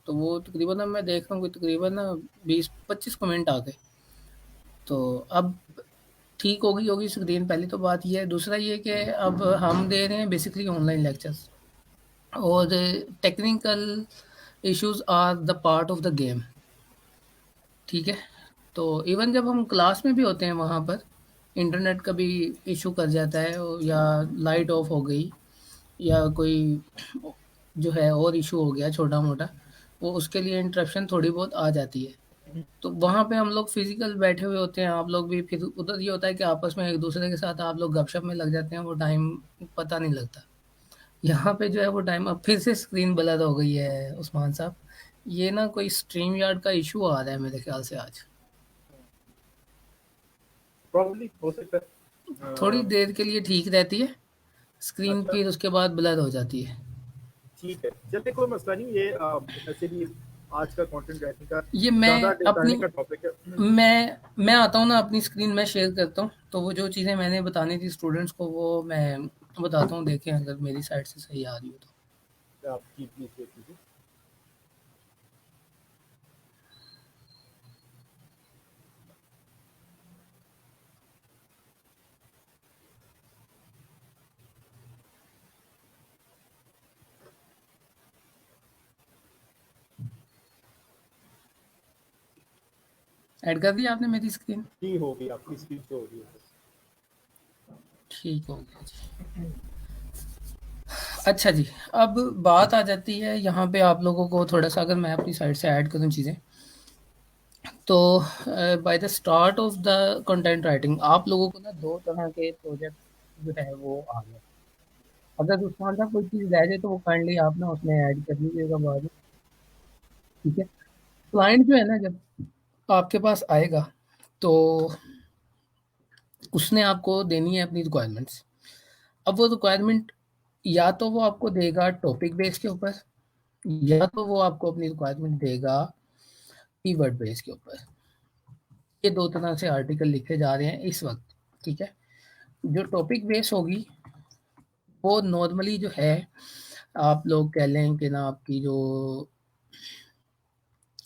तो वो तकरीबन अब मैं देख रहा हूँ कि तकरीबन ना 20-25 कमेंट आ गए। तो अब ठीक हो गई होगी स्क्रीन, पहली तो बात ये है। दूसरा ये कि अब हम दे रहे हैं बेसिकली ऑनलाइन लेक्चर्स, और technical issues are the part of the game, ठीक है? तो इवन जब हम क्लास में भी होते हैं वहाँ पर इंटरनेट का भी इश्यू कर जाता है, या लाइट ऑफ हो गई, या कोई जो है और इश्यू हो गया छोटा-मोटा, वो उसके लिए इंटरप्शन थोड़ी बहुत आ जाती है। तो वहाँ पे हम लोग फिज़िकल बैठे हुए होते हैं, आप लोग भी, फिर उधर ये होता है कि आपस में एक-दूसरे के साथ आप लोग गपशप में लग जाते हैं, वो टाइम पता नहीं लगता। यहाँ पे जो है वो टाइम, अब फिर से स्क्रीन ब्लर हो गई है उस्मान साहब। ये ना कोई स्ट्रीम यार्ड का इश्यू आ रहा है मेरे ख्याल से आज। प्रॉब्लली हो सकता है। थोड़ी देर के लिए ठीक रहती है स्क्रीन, अच्छा, फिर उसके बाद ब्लर हो जाती है। ठीक है, चलिए कोई मसला नहीं। ये ऐसे भी आज का कंटेंट राइटिंग का ये ज़्यादा मैं अपनी डिजाइनिंग का टॉपिक है। मैं आता हूँ ना अपनी स्क्रीन मैं शेयर करता हूँ, तो वो जो चीज़ें मैंने बतानी थी स्टूडेंट्स को वो मैं बताता हूँ, देखें अगर मेरी साइड से सही आ रही हो तो। आप जी प्लीज शेयर कीजिए। ऐड कर दिया आपने मेरी स्क्रीन? जी हो गई, आपकी स्क्रीन शो हो रही है। ठीक हो गया जी। अच्छा जी, अब बात आ जाती है यहाँ पे आप लोगों को थोड़ा-सा, अगर मैं अपनी साइड से ऐड करूँ चीज़ें, तो by the start of the content writing आप लोगों को ना 2 तरह के प्रोजेक्ट जो है वो आ गए। अगर उस्मान साहब कोई चीज़ रह जाए तो वो काइंडली आप ना उसमें ऐड कर लीजिएगा बाद में, ठीक है? क्लाइंट जो है ना जब आपके पास आएगा, तो उसने आपको देनी है अपनी रिक्वायरमेंट्स। अब वो रिक्वायरमेंट या तो वो आपको देगा टॉपिक बेस के ऊपर, या तो वो आपको अपनी रिक्वायरमेंट देगा कीवर्ड बेस के ऊपर। ये 2 तरह से आर्टिकल लिखे जा रहे हैं इस वक़्त, ठीक है? जो टॉपिक बेस होगी, वो नॉर्मली जो है, आप लोग कह लें कि ना आपकी जो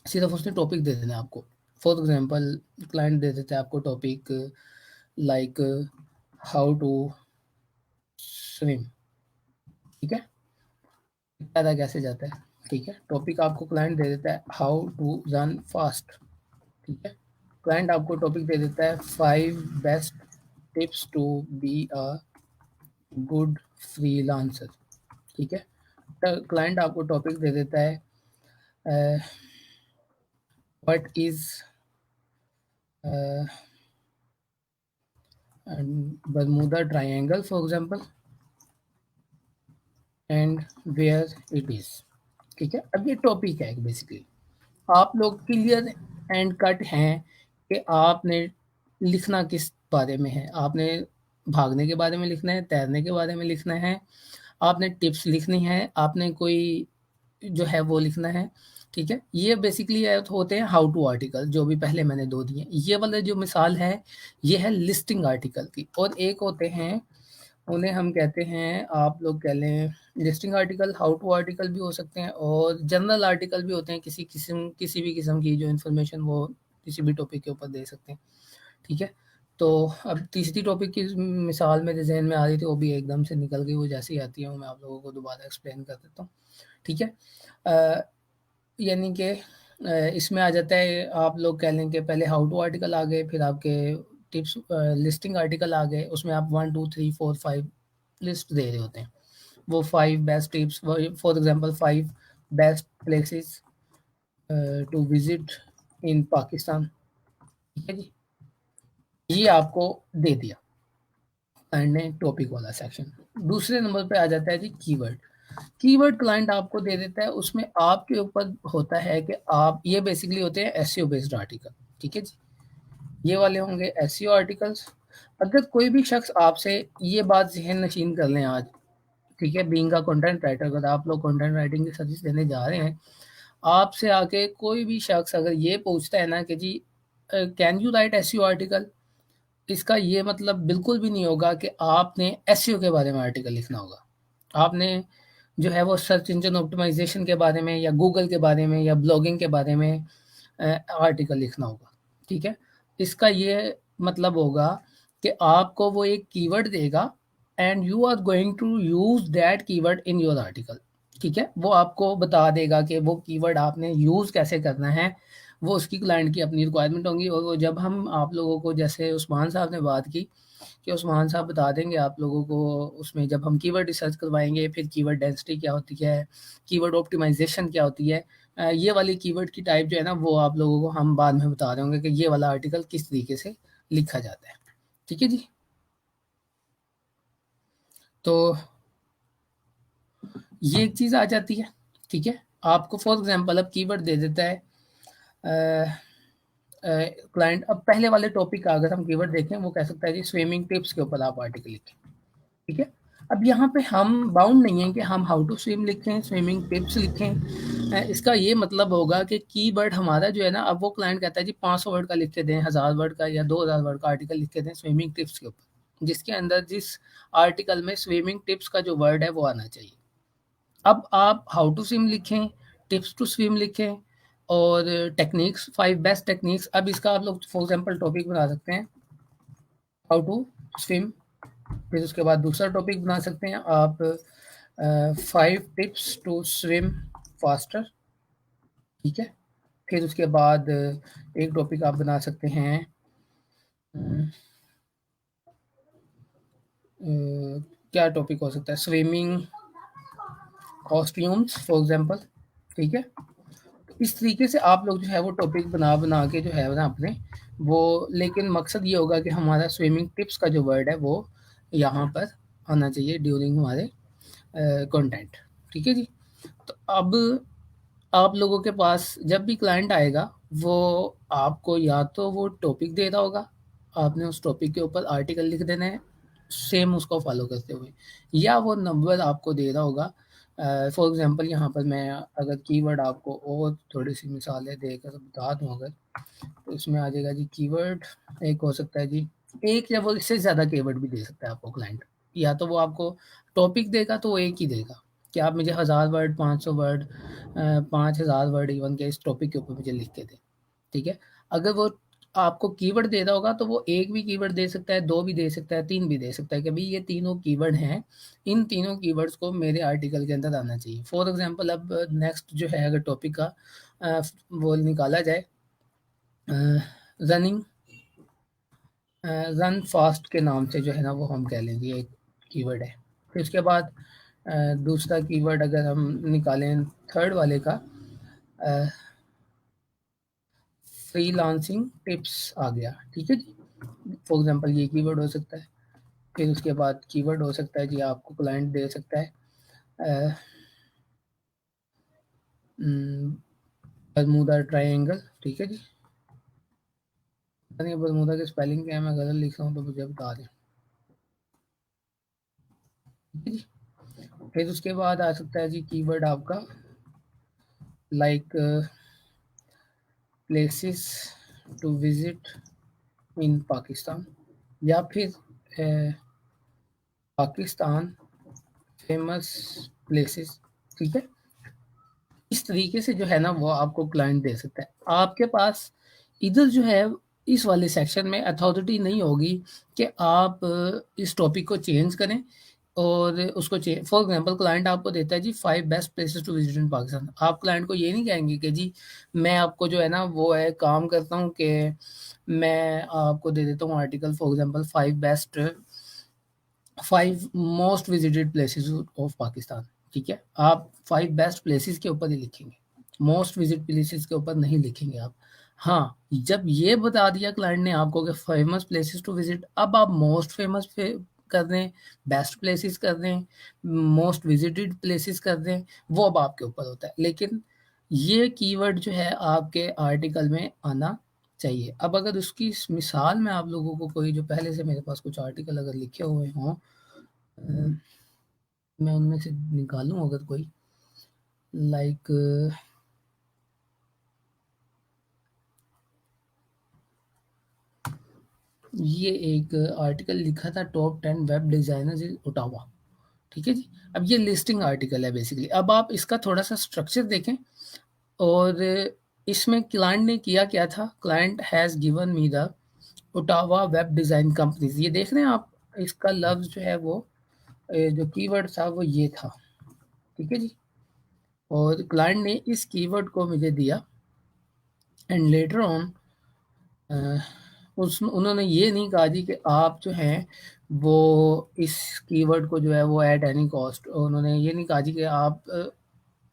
सिर्फ़ उसने टॉपिक दे देना है आपको। फॉर एग्ज़ाम्पल क्लाइंट दे देता है आपको topic like how to swim, ठीक है? पैदा कैसे जाता है, ठीक है? टॉपिक आपको क्लाइंट दे देता है हाउ टू रन फास्ट, ठीक है? क्लाइंट आपको टॉपिक दे देता है 5 best tips to be a good freelancer, ठीक है? तो क्लाइंट आपको टॉपिक दे देता है what is Bermuda Triangle for example and where it is, ठीक है? अब ये टॉपिक है बेसिकली। आप लोग क्लियर एंड कट हैं कि आपने लिखना किस बारे में है। आपने भागने के बारे में लिखना है, तैरने के बारे में लिखना है, आपने टिप्स लिखनी है, आपने कोई जो है वो लिखना है, ठीक है? ये बेसिकली होते हैं हाउ टू आर्टिकल, जो भी पहले मैंने 2 दिए। ये वाला जो मिसाल है, ये है लिस्टिंग आर्टिकल की, और एक होते हैं, उन्हें हम कहते हैं, आप लोग कह लें listing article, how to article भी हो सकते हैं, और जनरल आर्टिकल भी होते हैं, किसी भी किस्म की जो इन्फॉर्मेशन वो किसी भी टॉपिक के ऊपर दे सकते हैं, ठीक है? तो अब तीसरी टॉपिक की मिसाल मेरे ज़हन में आ रही थी, वो भी एकदम से निकल गई, वो जैसे ही आती है वो मैं आप लोगों को दोबारा एक्सप्लेन कर देता हूँ, ठीक है? यानी कि इसमें आ जाता है, आप लोग कह लें कि पहले हाउ टू आर्टिकल आ गए, फिर आपके टिप्स लिस्टिंग आर्टिकल आ गए, उसमें आप 1 2 3 4 5 लिस्ट दे रहे होते हैं, वो 5 best tips, for example 5 best places to visit in Pakistan, ठीक है जी। ये आपको दे दिया क्लाइंट ने टॉपिक वाला सेक्शन। दूसरे नंबर पे आ जाता है जी कीवर्ड। कीवर्ड क्लाइंट आपको दे देता है, उसमें आपके ऊपर होता है कि आप, ये बेसिकली होते हैं एसईओ बेस्ड आर्टिकल, ठीक है जी। ये वाले होंगे एसईओ आर्टिकल्स। अगर कोई भी शख्स आपसे ये बात ज़हन नशीन कर लें आज, ठीक है, बीइंग अ कंटेंट राइटर, अगर आप लोग कंटेंट राइटिंग की सर्विस देने जा रहे हैं, आपसे आके कोई भी शख्स अगर ये पूछता है ना कि जी can you write SEO article, इसका ये मतलब बिल्कुल भी नहीं होगा कि आपने एसईओ के बारे में आर्टिकल लिखना होगा। आपने जो है वो सर्च इंजन ऑप्टिमाइजेशन के बारे में या गूगल के बारे में या ब्लॉगिंग के बारे में आर्टिकल लिखना होगा, ठीक है। इसका ये मतलब होगा कि आपको वो एक कीवर्ड देगा and you are going to use that keyword in your article, ठीक है। वो आपको बता देगा कि वो कीवर्ड आपने यूज़ कैसे करना है, वो उसकी क्लाइंट की अपनी रिक्वायरमेंट होंगी। और वो जब हम आप लोगों को, जैसे उस्मान साहब ने बात की कि उस्मान साहब बता देंगे आप लोगों को, उसमें जब हम कीवर्ड रिसर्च करवाएँगे, फिर कीवर्ड डेंसिटी क्या होती है, कीवर्ड ऑप्टिमाइज़ेशन क्या होती है, ये वाली कीवर्ड की टाइप जो है ना, वो आप लोगों को हम बाद में बता रहे होंगे कि ये वाला आर्टिकल किस तरीके से लिखा जाता है, ठीक है जी। तो ये एक चीज़ आ जाती है, ठीक है। आपको फॉर एग्ज़ाम्पल अब कीवर्ड दे देता है क्लाइंट। अब पहले वाले टॉपिक का अगर हम कीवर्ड देखें, वो कह सकता है जी स्विमिंग टिप्स के ऊपर आप आर्टिकल लिखें, ठीक है। अब यहाँ पे हम बाउंड नहीं है कि हम हाउ टू स्विम लिखें, स्विमिंग टिप्स लिखें। इसका ये मतलब होगा कि कीवर्ड हमारा जो है ना, अब वो क्लाइंट कहता है जी 500 वर्ड का लिख के दें, 1000 वर्ड का या 2000 वर्ड का आर्टिकल लिख के दें स्विमिंग टिप्स के ऊपर, जिसके अंदर जिस आर्टिकल में स्विमिंग टिप्स का जो वर्ड है वो आना चाहिए। अब आप हाउ टू स्विम लिखें, टिप्स टू स्विम लिखें और टेक्निक्स, 5 बेस्ट टेक्निक्स। अब इसका आप लोग फॉर एग्जांपल टॉपिक बना सकते हैं हाउ टू स्विम, फिर उसके बाद दूसरा टॉपिक बना सकते हैं आप 5 टिप्स टू स्विम फास्टर, ठीक है। फिर उसके बाद एक टॉपिक आप बना सकते हैं क्या टॉपिक हो सकता है, स्विमिंग कॉस्ट्यूम्स फॉर एग्जांपल, ठीक है। इस तरीके से आप लोग जो है वो टॉपिक बना बना के जो है ना अपने वो, लेकिन मकसद ये होगा कि हमारा स्विमिंग टिप्स का जो वर्ड है वो यहाँ पर आना चाहिए ड्यूरिंग हमारे कंटेंट, ठीक है जी। तो अब आप लोगों के पास जब भी क्लाइंट आएगा, वो आपको या तो वो टॉपिक दे रहा होगा, आपने उस टॉपिक के ऊपर आर्टिकल लिख देना है सेम उसको फॉलो करते हुए, या वो नंबर आपको दे रहा होगा। फॉर एग्जांपल यहाँ पर मैं अगर कीवर्ड आपको और थोड़ी सी मिसालें देकर बता दूँ अगर, तो इसमें आ जाएगा जी कीवर्ड। एक हो सकता है जी, एक या वो इससे ज़्यादा कीवर्ड भी दे सकता है आपको क्लाइंट, या तो वो आपको टॉपिक देगा तो वो एक ही देगा कि आप मुझे 1000 वर्ड, 500 वर्ड, 5000 वर्ड इवन के इस टॉपिक के ऊपर मुझे लिख के दें, ठीक है। अगर वो आपको कीवर्ड दे रहा होगा तो वो एक भी कीवर्ड दे सकता है, 2 भी दे सकता है, 3 भी दे सकता है कि भई ये तीनों कीवर्ड हैं, इन तीनों कीवर्ड्स को मेरे आर्टिकल के अंदर आना चाहिए। फॉर एग्ज़ाम्पल अब नेक्स्ट जो है अगर टॉपिक का वो निकाला जाए, रनिंग, रन फास्ट के नाम से जो है ना वो हम कह लें ये एक कीवर्ड है। फिर उसके बाद दूसरा कीवर्ड अगर हम निकालें थर्ड वाले का, फ्रीलांसिंग टिप्स आ गया, ठीक है जी। फॉर एग्जांपल ये कीवर्ड हो सकता है। फिर उसके बाद कीवर्ड हो सकता है जी आपको क्लाइंट दे सकता है बरमूडा ट्रायंगल, ठीक है जी। नहीं बरमूडा की स्पेलिंग क्या है, मैं गलत लिख रहा हूँ तो मुझे बता दें, ठीक है जी। फिर उसके बाद आ सकता है जी कीवर्ड आपका like places to visit in Pakistan, या फिर पाकिस्तान फेमस प्लेसेस, ठीक है। इस तरीके से जो है ना वो आपको क्लाइंट दे सकता है। आपके पास इधर जो है इस वाले सेक्शन में अथॉरिटी नहीं होगी कि आप इस टॉपिक को चेंज करें और उसको फॉर एग्जांपल क्लाइंट आपको देता है जी 5 best places to visit in Pakistan. आप क्लाइंट को ये नहीं कहेंगे कि जी मैं आपको जो है ना वो है काम करता हूँ कि मैं आपको दे देता हूँ article for example 5 best 5 most visited places of Pakistan, ठीक है? आप 5 बेस्ट प्लेसेस के ऊपर ही लिखेंगे, मोस्ट विजिट प्लेसेस के ऊपर नहीं लिखेंगे आप। हाँ, जब ये बता दिया क्लाइंट ने आपको कि फेमस प्लेसेस टू विजिट, अब आप मोस्ट फेमस कर दें, बेस्ट प्लेसेस कर दें, मोस्ट विजिटेड प्लेसेस कर दें, वो अब आपके ऊपर होता है। लेकिन ये कीवर्ड जो है आपके आर्टिकल में आना चाहिए। अब अगर उसकी मिसाल में आप लोगों को कोई, जो पहले से मेरे पास कुछ आर्टिकल अगर लिखे हुए हों, मैं उनमें से निकालूं अगर कोई, लाइक ये एक आर्टिकल लिखा था टॉप 10 वेब डिजाइनर्स इन ओटावा, ठीक है जी। अब ये लिस्टिंग आर्टिकल है बेसिकली। अब आप इसका थोड़ा सा स्ट्रक्चर देखें, और इसमें क्लाइंट ने किया क्या था, client has given me the Ottawa web design companies. ये देख रहे हैं आप, इसका लफ्ज़ जो है वो जो कीवर्ड था वो ये था, ठीक है जी। और क्लाइंट ने इस कीवर्ड को मुझे दिया, एंड लेटर ऑन उन्होंने ये नहीं कहा जी कि आप जो हैं वो इस कीवर्ड को जो है वो एट एनी कॉस्ट, उन्होंने ये नहीं कहा जी कि आप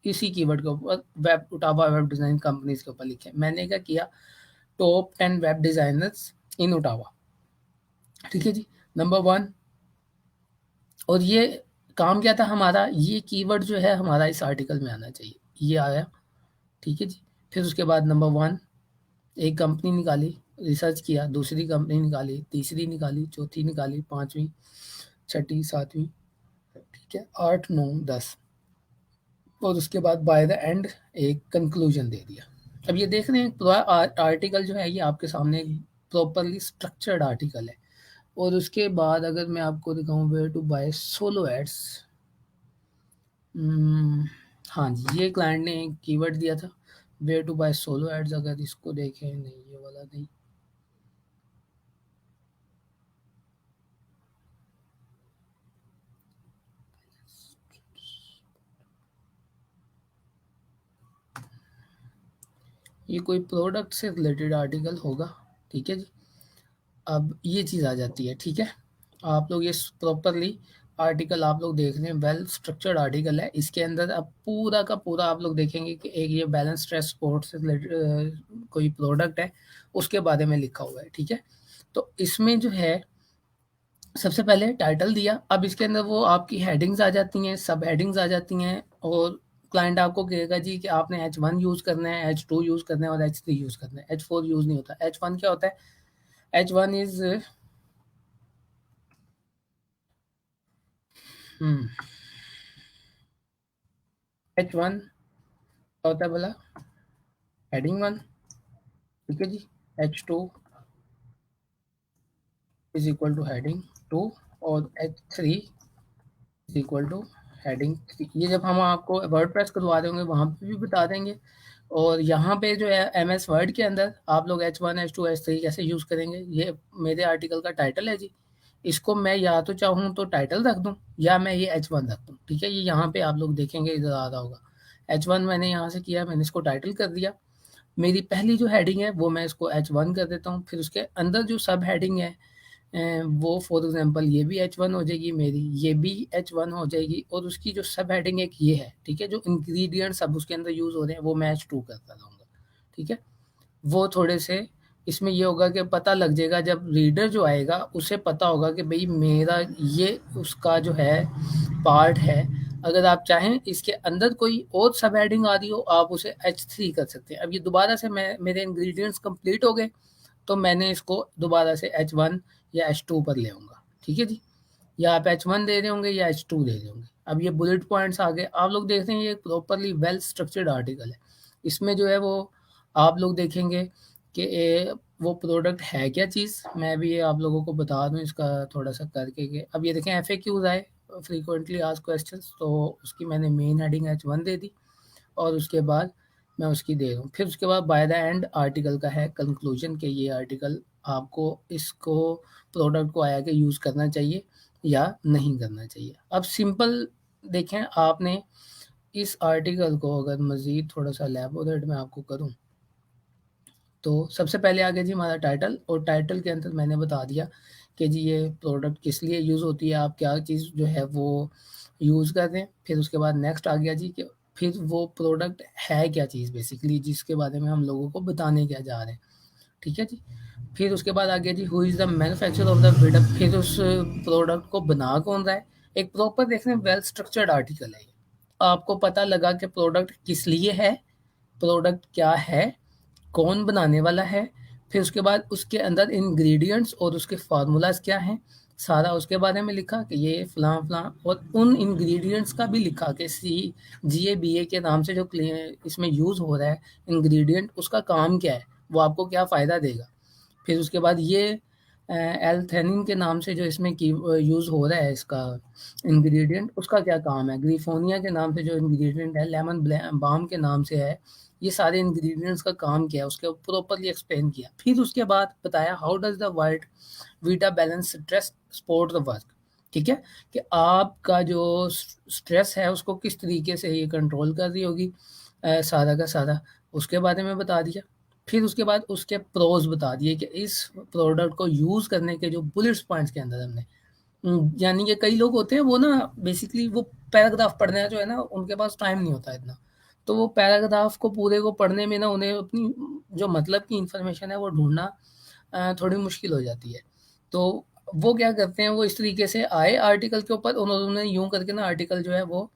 इसी कीवर्ड के ऊपर web Ottawa web design companies के ऊपर लिखें। मैंने क्या किया, टॉप 10 वेब डिज़ाइनर्स इन ओटावा, ठीक है जी, नंबर 1। और ये काम क्या था हमारा, ये कीवर्ड जो है हमारा इस आर्टिकल में आना चाहिए, ये आया, ठीक है जी। फिर उसके बाद नंबर 1 एक कंपनी निकाली, रिसर्च किया, दूसरी कंपनी निकाली, तीसरी निकाली, चौथी निकाली, 5वीं, छठी, 7वीं, ठीक है, 8, 9, 10, और उसके बाद बाय द एंड एक कंक्लूजन दे दिया। अब ये देख रहे हैं पूरा आर्टिकल जो है ये आपके सामने प्रॉपरली स्ट्रक्चर्ड आर्टिकल है। और उसके बाद अगर मैं आपको दिखाऊं where to buy solo ads, हाँ जी, ये क्लाइंट ने एक कीवर्ड दिया था where to buy solo ads. अगर इसको देखें, नहीं ये वाला नहीं, ये कोई प्रोडक्ट से रिलेटेड आर्टिकल होगा, ठीक है जी। अब ये चीज़ आ जाती है, ठीक है। आप लोग ये प्रॉपरली आर्टिकल आप लोग देख रहे हैं, वेल स्ट्रक्चर्ड आर्टिकल है। इसके अंदर अब पूरा का पूरा आप लोग देखेंगे कि एक ये बैलेंस स्ट्रेस स्पोर्ट्स से रिलेटेड कोई प्रोडक्ट है, उसके बारे में लिखा हुआ है, ठीक है। तो इसमें जो है सबसे पहले टाइटल दिया, अब इसके अंदर वो आपकी हेडिंग्स आ जाती हैं, सब हेडिंग्स आ जाती हैं, और क्लाइंट आपको कहेगा जी कि आपने H1 यूज़ करना है, H2 यूज़ करना है और H3 यूज़ करना है, H4 यूज़ नहीं होता। H1 क्या होता है, H1 इज़ H1 क्या होता है बोला, हेडिंग 1, ठीक है जी। H2 is equal two heading 2, और H3 is equal two heading 3। ये जब हम आपको वर्डप्रेस करवा देंगे वहाँ पे भी बता देंगे। और यहाँ पे जो है MS वर्ड के अंदर आप लोग H1, H2, H3 कैसे यूज़ करेंगे, ये मेरे आर्टिकल का टाइटल है जी। इसको मैं या तो चाहूँ तो टाइटल रख दूँ, या मैं ये H1 रख दूँ, ठीक है। ये यहाँ पे आप लोग देखेंगे इधर आ रहा होगा, H1 मैंने यहाँ से किया, मैंने इसको टाइटल कर दिया। मेरी पहली जो हेडिंग है वो मैं इसको H1 कर देता हूँ। फिर उसके अंदर जो सब हेडिंग है वो फॉर एग्जांपल ये भी H1 हो जाएगी मेरी, ये भी H1 हो जाएगी, और उसकी जो सब हेडिंग एक ये है, ठीक है। जो इंग्रेडिएंट्स अब उसके अंदर यूज़ हो रहे हैं वो मैं H2 करता रहूँगा, ठीक है। वो थोड़े से इसमें ये होगा कि पता लग जाएगा, जब रीडर जो आएगा उसे पता होगा कि भई मेरा ये उसका जो है पार्ट है। अगर आप चाहें इसके अंदर कोई और सब हेडिंग आ रही हो, आप उसे H3 कर सकते हैं। अब ये दोबारा से मैं मेरे इंग्रेडिएंट्स कंप्लीट हो गए, तो मैंने इसको दोबारा से H1 या H2 पर ले आऊँगा, ठीक है जी। या आप H1 दे रहे होंगे या H2 दे रहे होंगे। अब ये बुलेट पॉइंट्स आ गए, आप लोग देखते हैं ये प्रॉपरली वेल स्ट्रक्चर्ड आर्टिकल है। इसमें जो है वो आप लोग देखेंगे कि वो प्रोडक्ट है क्या चीज़। मैं भी ये आप लोगों को बता दूँ इसका थोड़ा सा करके कि अब ये देखें FAQs आए, फ्रीक्वेंटली आस्क्ड क्वेश्चंस, तो उसकी मैंने मेन हेडिंग H1 दे दी, और उसके बाद मैं उसकी दे रहा हूँ। फिर उसके बाद बाय द एंड आर्टिकल का है कंक्लूजन के ये आर्टिकल आपको इसको प्रोडक्ट को आया के यूज़ करना चाहिए या नहीं करना चाहिए। अब सिंपल देखें, आपने इस आर्टिकल को अगर मज़ीद थोड़ा-सा एलैबोरेट मैं आपको करूँ, तो सबसे पहले आ गया जी हमारा टाइटल, और टाइटल के अंदर मैंने बता दिया कि जी ये प्रोडक्ट किस लिए यूज़ होती है, आप क्या चीज़ जो है वो यूज़ कर रहे हैं। फिर उसके बाद नेक्स्ट आ गया जी कि फिर वो प्रोडक्ट है क्या चीज़ बेसिकली जिसके बारे में हम लोगों को बताने क्या जा रहे हैं, ठीक है जी। फिर उसके बाद आ गया जी who is the manufacturer of the product, फिर उस प्रोडक्ट को बना कौन रहा है। एक प्रॉपर देखने वेल स्ट्रक्चर्ड आर्टिकल है ये। आपको पता लगा कि प्रोडक्ट किस लिए है, प्रोडक्ट क्या है, कौन बनाने वाला है, फिर उसके बाद उसके अंदर इंग्रेडिएंट्स और उसके फार्मूलाज क्या हैं, सारा उसके बारे में लिखा कि ये फलां फलां, और उन इंग्रेडिएंट्स का भी लिखा कि GABA के नाम से जो इसमें यूज़ हो रहा है इंग्रेडिएंट, उसका काम क्या है, वो आपको क्या फ़ायदा देगा। फिर उसके बाद ये एल्थेनिन के नाम से जो इसमें की यूज़ हो रहा है इसका इंग्रेडिएंट, उसका क्या काम है। ग्रीफोनिया के नाम से जो इंग्रेडिएंट है, लेमन बाम के नाम से है, ये सारे इंग्रेडिएंट्स का काम क्या है, उसके प्रॉपरली एक्सप्लेन किया। फिर उसके बाद बताया how does the white Vita balance stress support the work, ठीक है, कि आपका जो स्ट्रेस है उसको किस तरीके से ये कंट्रोल कर रही होगी, सारा का सारा उसके बारे में बता दिया। फिर उसके बाद उसके प्रोज बता दिए कि इस प्रोडक्ट को यूज़ करने के जो बुलेट्स पॉइंट्स के अंदर हमने यानी कि कई लोग होते हैं वो ना बेसिकली वो पैराग्राफ पढ़ने जो है ना उनके पास टाइम नहीं होता इतना, तो वो पैराग्राफ को पूरे को पढ़ने में ना उन्हें अपनी जो मतलब की इंफॉर्मेशन है वो ढूंढना थोड़ी मुश्किल हो जाती है। तो वो क्या करते हैं, वो इस तरीके से आए आर्टिकल के ऊपर, उन्होंने यूं करके ना आर्टिकल जो है वो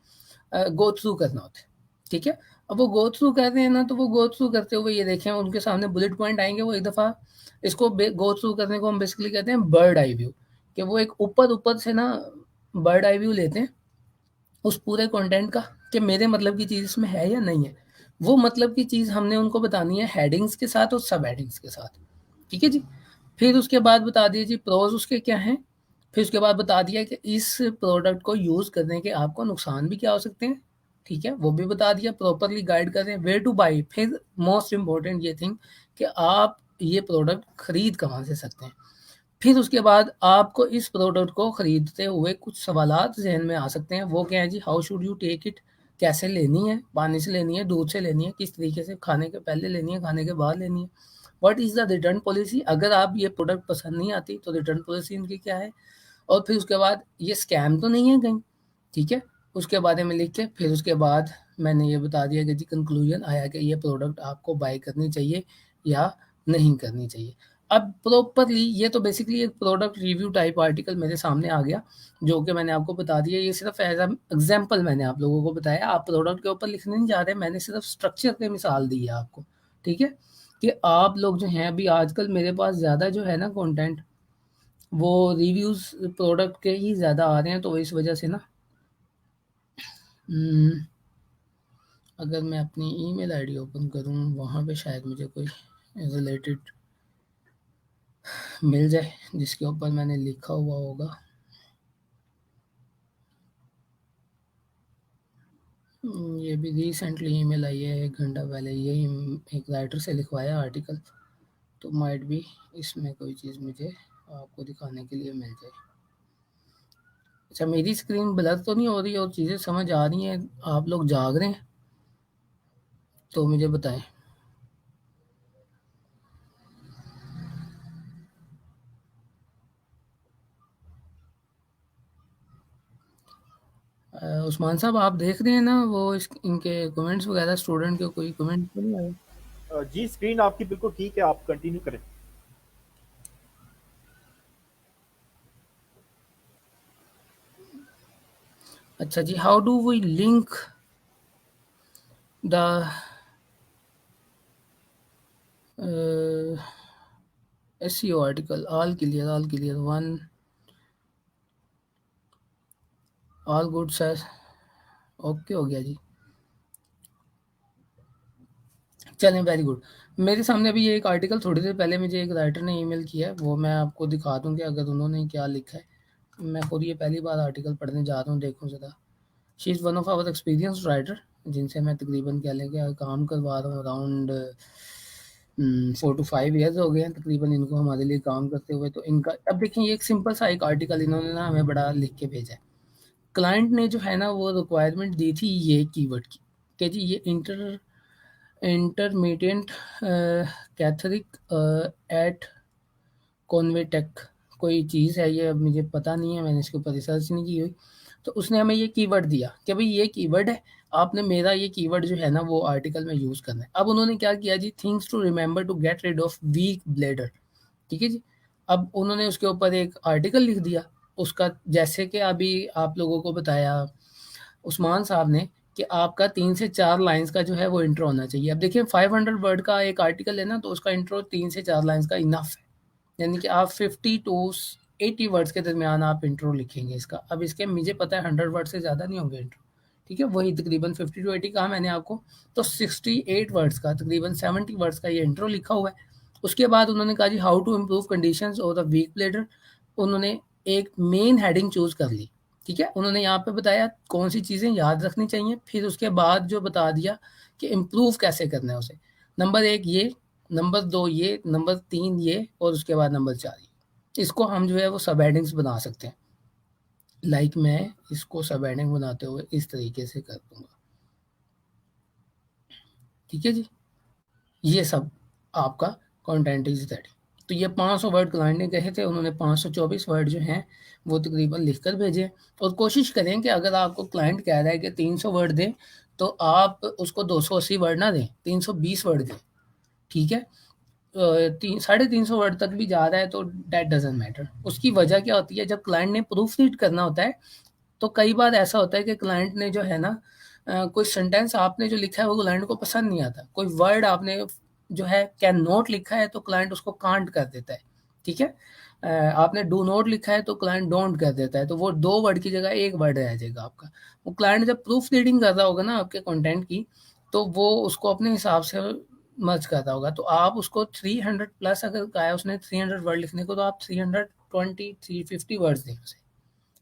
गो थ्रू करना होता है, ठीक है। अब वो गो थ्रू कर रहे हैं ना, तो वो गो थ्रू करते हुए ये देखें उनके सामने बुलेट पॉइंट आएंगे, वो एक दफ़ा इसको गो थ्रू करने को हम बेसिकली कहते हैं बर्ड आई व्यू, कि वो एक ऊपर ऊपर से ना बर्ड आई व्यू लेते हैं उस पूरे कंटेंट का, कि मेरे मतलब की चीज़ इसमें है या नहीं है। वो मतलब की चीज़ हमने उनको बतानी है हेडिंग्स के साथ और सब हेडिंग्स के साथ, ठीक है जी। फिर उसके बाद बता दिए जी प्रोज उसके क्या हैं। फिर उसके बाद बता दिया कि इस प्रोडक्ट को यूज़ करने के आपको नुकसान भी क्या हो सकते हैं, ठीक है, वो भी बता दिया, प्रॉपरली गाइड कर रहे हैं वेयर टू बाई। फिर मोस्ट इम्पोर्टेंट ये थिंग कि आप ये प्रोडक्ट खरीद कहाँ से सकते हैं। फिर उसके बाद आपको इस प्रोडक्ट को खरीदते हुए कुछ सवालात ज़हन में आ सकते हैं, वो क्या है जी, how should you take it, कैसे लेनी है, पानी से लेनी है, दूध से लेनी है, किस तरीके से, खाने के पहले लेनी है, खाने के बाद लेनी है, what is the return policy, अगर आप ये प्रोडक्ट पसंद नहीं आती तो रिटर्न पॉलिसी इनकी क्या है, और फिर उसके बाद ये स्कैम तो नहीं है कहीं, ठीक है, उसके बारे में लिख के फिर उसके बाद मैंने ये बता दिया कि जी कंक्लूजन आया कि ये प्रोडक्ट आपको बाय करनी चाहिए या नहीं करनी चाहिए। अब प्रॉपरली ये तो बेसिकली एक प्रोडक्ट रिव्यू टाइप आर्टिकल मेरे सामने आ गया, जो कि मैंने आपको बता दिया, ये सिर्फ एज एग्जाम्पल मैंने आप लोगों को बताया, आप प्रोडक्ट के ऊपर लिखने नहीं जा रहे, मैंने सिर्फ स्ट्रक्चर पे मिसाल दी है आपको, ठीक है, कि आप लोग जो हैं अभी आजकल मेरे पास ज़्यादा जो है ना कंटेंट, वो रिव्यूज़ प्रोडक्ट के ही ज़्यादा आ रहे हैं, तो इस वजह से ना हम्म, अगर मैं अपनी ईमेल आईडी ओपन करूं वहाँ पे शायद मुझे कोई रिलेटेड मिल जाए जिसके ऊपर मैंने लिखा हुआ होगा। ये भी रिसेंटली ईमेल आई है 1 घंटा पहले, यही एक राइटर से लिखवाया आर्टिकल, तो माइट भी इसमें कोई चीज़ मुझे आपको दिखाने के लिए मिल जाए। अच्छा, मेरी स्क्रीन ब्लर तो नहीं हो रही और चीज़ें समझ आ रही हैं, आप लोग जाग रहे हैं तो मुझे बताएं। उस्मान साहब आप देख रहे हैं ना वो इनके कमेंट्स वगैरह, स्टूडेंट के कोई कमेंट तो नहीं आए। जी स्क्रीन आपकी बिल्कुल ठीक है, आप कंटिन्यू करें। अच्छा जी, how do we link the SEO article, all clear one, all good sir, okay हो गया जी, चलें वेरी गुड। मेरे सामने अभी ये एक आर्टिकल थोड़ी देर पहले मुझे एक राइटर ने ईमेल किया है, वो मैं आपको दिखा दूँ कि अगर उन्होंने क्या लिखा है। मैं खुद ये पहली बार आर्टिकल पढ़ने जा रहा हूँ, देखूँ ज़रा। She is one of our experience writer, जिनसे मैं तकरीबन कह लें कि काम करवा रहा हूँ अराउंड 4 to 5 ईयर्स हो गए हैं तकरीबन इनको हमारे लिए काम करते हुए। तो इनका अब देखिए, ये एक सिंपल सा एक आर्टिकल इन्होंने ना हमें बड़ा लिख के भेजा है। क्लाइंट ने जो है ना वो रिक्वायरमेंट दी थी ये कीवर्ड की, कि जी ये इंटरमीडिएट कैथलिक एट कॉन्वेटेक कोई चीज़ है, ये अब मुझे पता नहीं है, मैंने इसके ऊपर रिसर्च नहीं की हुई। तो उसने हमें ये कीवर्ड दिया कि भई ये कीवर्ड है, आपने मेरा ये कीवर्ड जो है ना वो आर्टिकल में यूज़ करना है। अब उन्होंने क्या किया जी, things to remember to get rid of weak bladder, ठीक है जी। अब उन्होंने उसके ऊपर एक आर्टिकल लिख दिया उसका, जैसे कि अभी आप लोगों को बताया उस्मान साहब ने कि आपका 3 से 4 लाइन्स का जो है वो इंट्रो होना चाहिए। अब देखिए 500 वर्ड का एक आर्टिकल है ना, तो उसका इंट्रो 3 से 4 लाइन्स का इनफ है। यानी कि आप 50 टू 80 वर्ड्स के दरमियान आप इंट्रो लिखेंगे इसका। अब इसके मुझे पता है 100 वर्ड से ज़्यादा नहीं होंगे इंट्रो, ठीक है। वही तकरीबन 50 टू 80 कहा मैंने आपको, तो 68 वर्ड्स का, तकरीबन 70 वर्ड्स का ये इंट्रो लिखा हुआ है। उसके बाद उन्होंने कहा जी how to improve conditions of the weak bladder. उन्होंने एक मेन हेडिंग चूज़ कर ली, ठीक है। उन्होंने यहाँ पे बताया कौन सी चीज़ें याद रखनी चाहिए, फिर उसके बाद जो बता दिया कि इम्प्रूव कैसे करना है उसे। नंबर 1 ये, नंबर 2 ये, नंबर 3 ये और उसके बाद नंबर 4 ये। इसको हम जो है वो सब हेडिंग्स बना सकते हैं। लाइक मैं इसको सब हेडिंग बनाते हुए इस तरीके से कर दूँगा, ठीक है जी। ये सब आपका कंटेंट इज़ रेडी। तो ये 500 वर्ड क्लाइंट ने कहे थे, उन्होंने 524 वर्ड जो हैं वो तकरीबन लिख कर भेजे। और कोशिश करें कि अगर आपको क्लाइंट कह रहा है कि 300 वर्ड दें, तो आप उसको 280 वर्ड ना दें, 320 वर्ड दें, ठीक है। 350 वर्ड तक भी जा रहा है तो दैट डज़न्ट मैटर। उसकी वजह क्या होती है, जब क्लाइंट ने प्रूफ रीड करना होता है, तो कई बार ऐसा होता है कि क्लाइंट ने जो है ना कोई सेंटेंस आपने जो लिखा है वो क्लाइंट को पसंद नहीं आता। कोई वर्ड आपने जो है कैन नॉट लिखा है तो क्लाइंट उसको कांट कर देता है, ठीक है। आपने डू नॉट लिखा है तो क्लाइंट डोंट कर देता है, तो वो 2 वर्ड की जगह 1 वर्ड रह जाएगा आपका। वो क्लाइंट जब प्रूफ रीडिंग कर रहा होगा ना आपके कंटेंट की, तो वो उसको अपने हिसाब से मर्ज कर रहा होगा। तो आप उसको 300 प्लस अगर कहा है उसने 300 वर्ड लिखने को, तो आप 320 350 वर्ड्स दें उसे।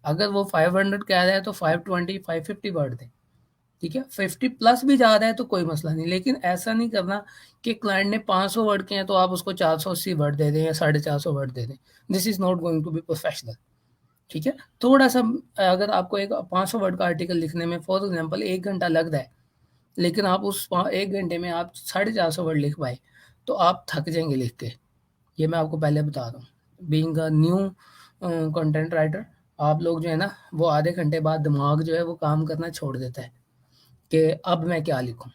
अगर वो 500 कह रहा है तो 520 550 वर्ड दें, ठीक है। 50 प्लस भी जा रहा है तो कोई मसला नहीं, लेकिन ऐसा नहीं करना कि क्लाइंट ने 500 वर्ड के हैं तो आप उसको 480 वर्ड दे दें या 450 वर्ड दे दें। This is not going to be professional, ठीक है। थोड़ा-सा अगर आपको एक 500 वर्ड का आर्टिकल लिखने में फॉर एग्ज़ाम्पल 1 घंटा लग रहा है, लेकिन आप उस 1 घंटे में आप 450 वर्ड लिख पाए, तो आप थक जाएँगे लिख के। ये मैं आपको पहले बता दूँ। Being a new content writer, आप लोग जो है ना वो आधे घंटे बाद दिमाग जो है वो काम करना छोड़ देता है कि अब मैं क्या लिखूँ,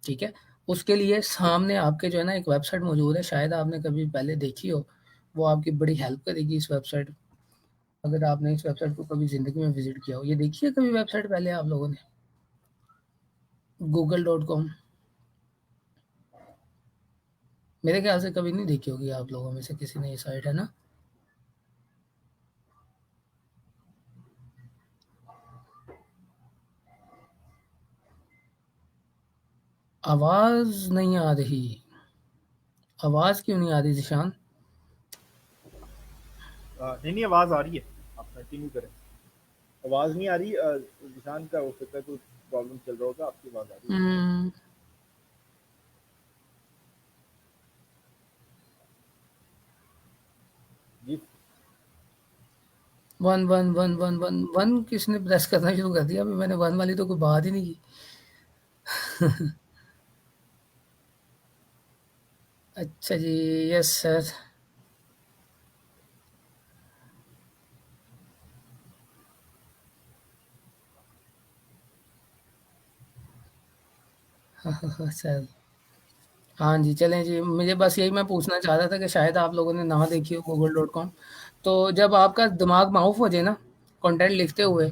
ठीक है। उसके लिए सामने आपके जो है ना एक वेबसाइट मौजूद है, शायद आपने कभी पहले देखी हो, वो आपकी बड़ी हेल्प करेगी इस वेबसाइट, अगर आपने इस वेबसाइट को कभी ज़िंदगी में विज़िट किया हो। ये देखी है कभी वेबसाइट पहले आप लोगों ने? google.com। मेरे ख्याल से कभी नहीं देखी होगी आप लोगों में से किसी ने ये साइट, है ना? आवाज़ नहीं आ रही। आवाज़ क्यों नहीं आ रही ज़ीशान? नहीं, आवाज़ आ रही है, आप कंटिन्यू करें। आवाज़ नहीं आ रही, निशान का हो सकता है कोई प्रॉब्लम चल रहा होगा, आपकी आवाज़ आ रही है। हुँ। जी। 1 1 1 1 1 1 किसने प्रेस करना शुरू कर दिया? अभी मैंने 1 वाली तो कोई बात ही नहीं की। अच्छा जी, यस सर। सर। हाँ जी, चलें जी, मुझे बस यही मैं पूछना चाह रहा था कि शायद आप लोगों ने ना देखी हो google.com। तो जब आपका दिमाग माउफ हो जाए ना, कंटेंट लिखते हुए,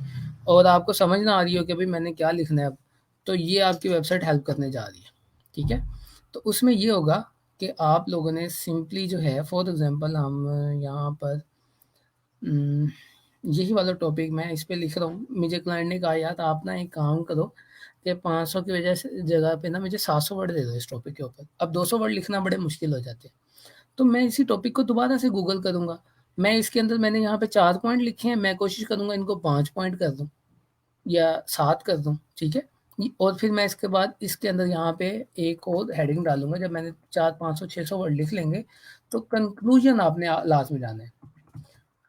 और आपको समझ ना आ रही हो कि भई मैंने क्या लिखना है अब, तो ये आपकी वेबसाइट हेल्प करने जा रही है, ठीक है? तो उसमें ये होगा कि आप लोगों ने सिंपली जो है फॉर एग्ज़ाम्पल हम यहाँ पर यही वाला टॉपिक मैं इस पे लिख रहा हूँ। मुझे क्लाइंट ने कहा यार आप ना एक काम करो कि 500 की वजह से जगह पे ना मुझे 700 वर्ड दे दो इस टॉपिक के ऊपर। अब 200 वर्ड लिखना बड़े मुश्किल हो जाते हैं। तो मैं इसी टॉपिक को दोबारा से गूगल करूँगा। मैं इसके अंदर मैंने यहाँ पे 4 पॉइंट लिखे हैं, मैं कोशिश करूँगा इनको 5 पॉइंट कर दूँ या 7 कर दूँ, ठीक है? और फिर मैं इसके बाद इसके अंदर यहाँ पे एक और हेडिंग डालूँगा। जब मैंने 4 500 600 वर्ड लिख लेंगे, तो कंक्लूजन आपने लास्ट में जाना है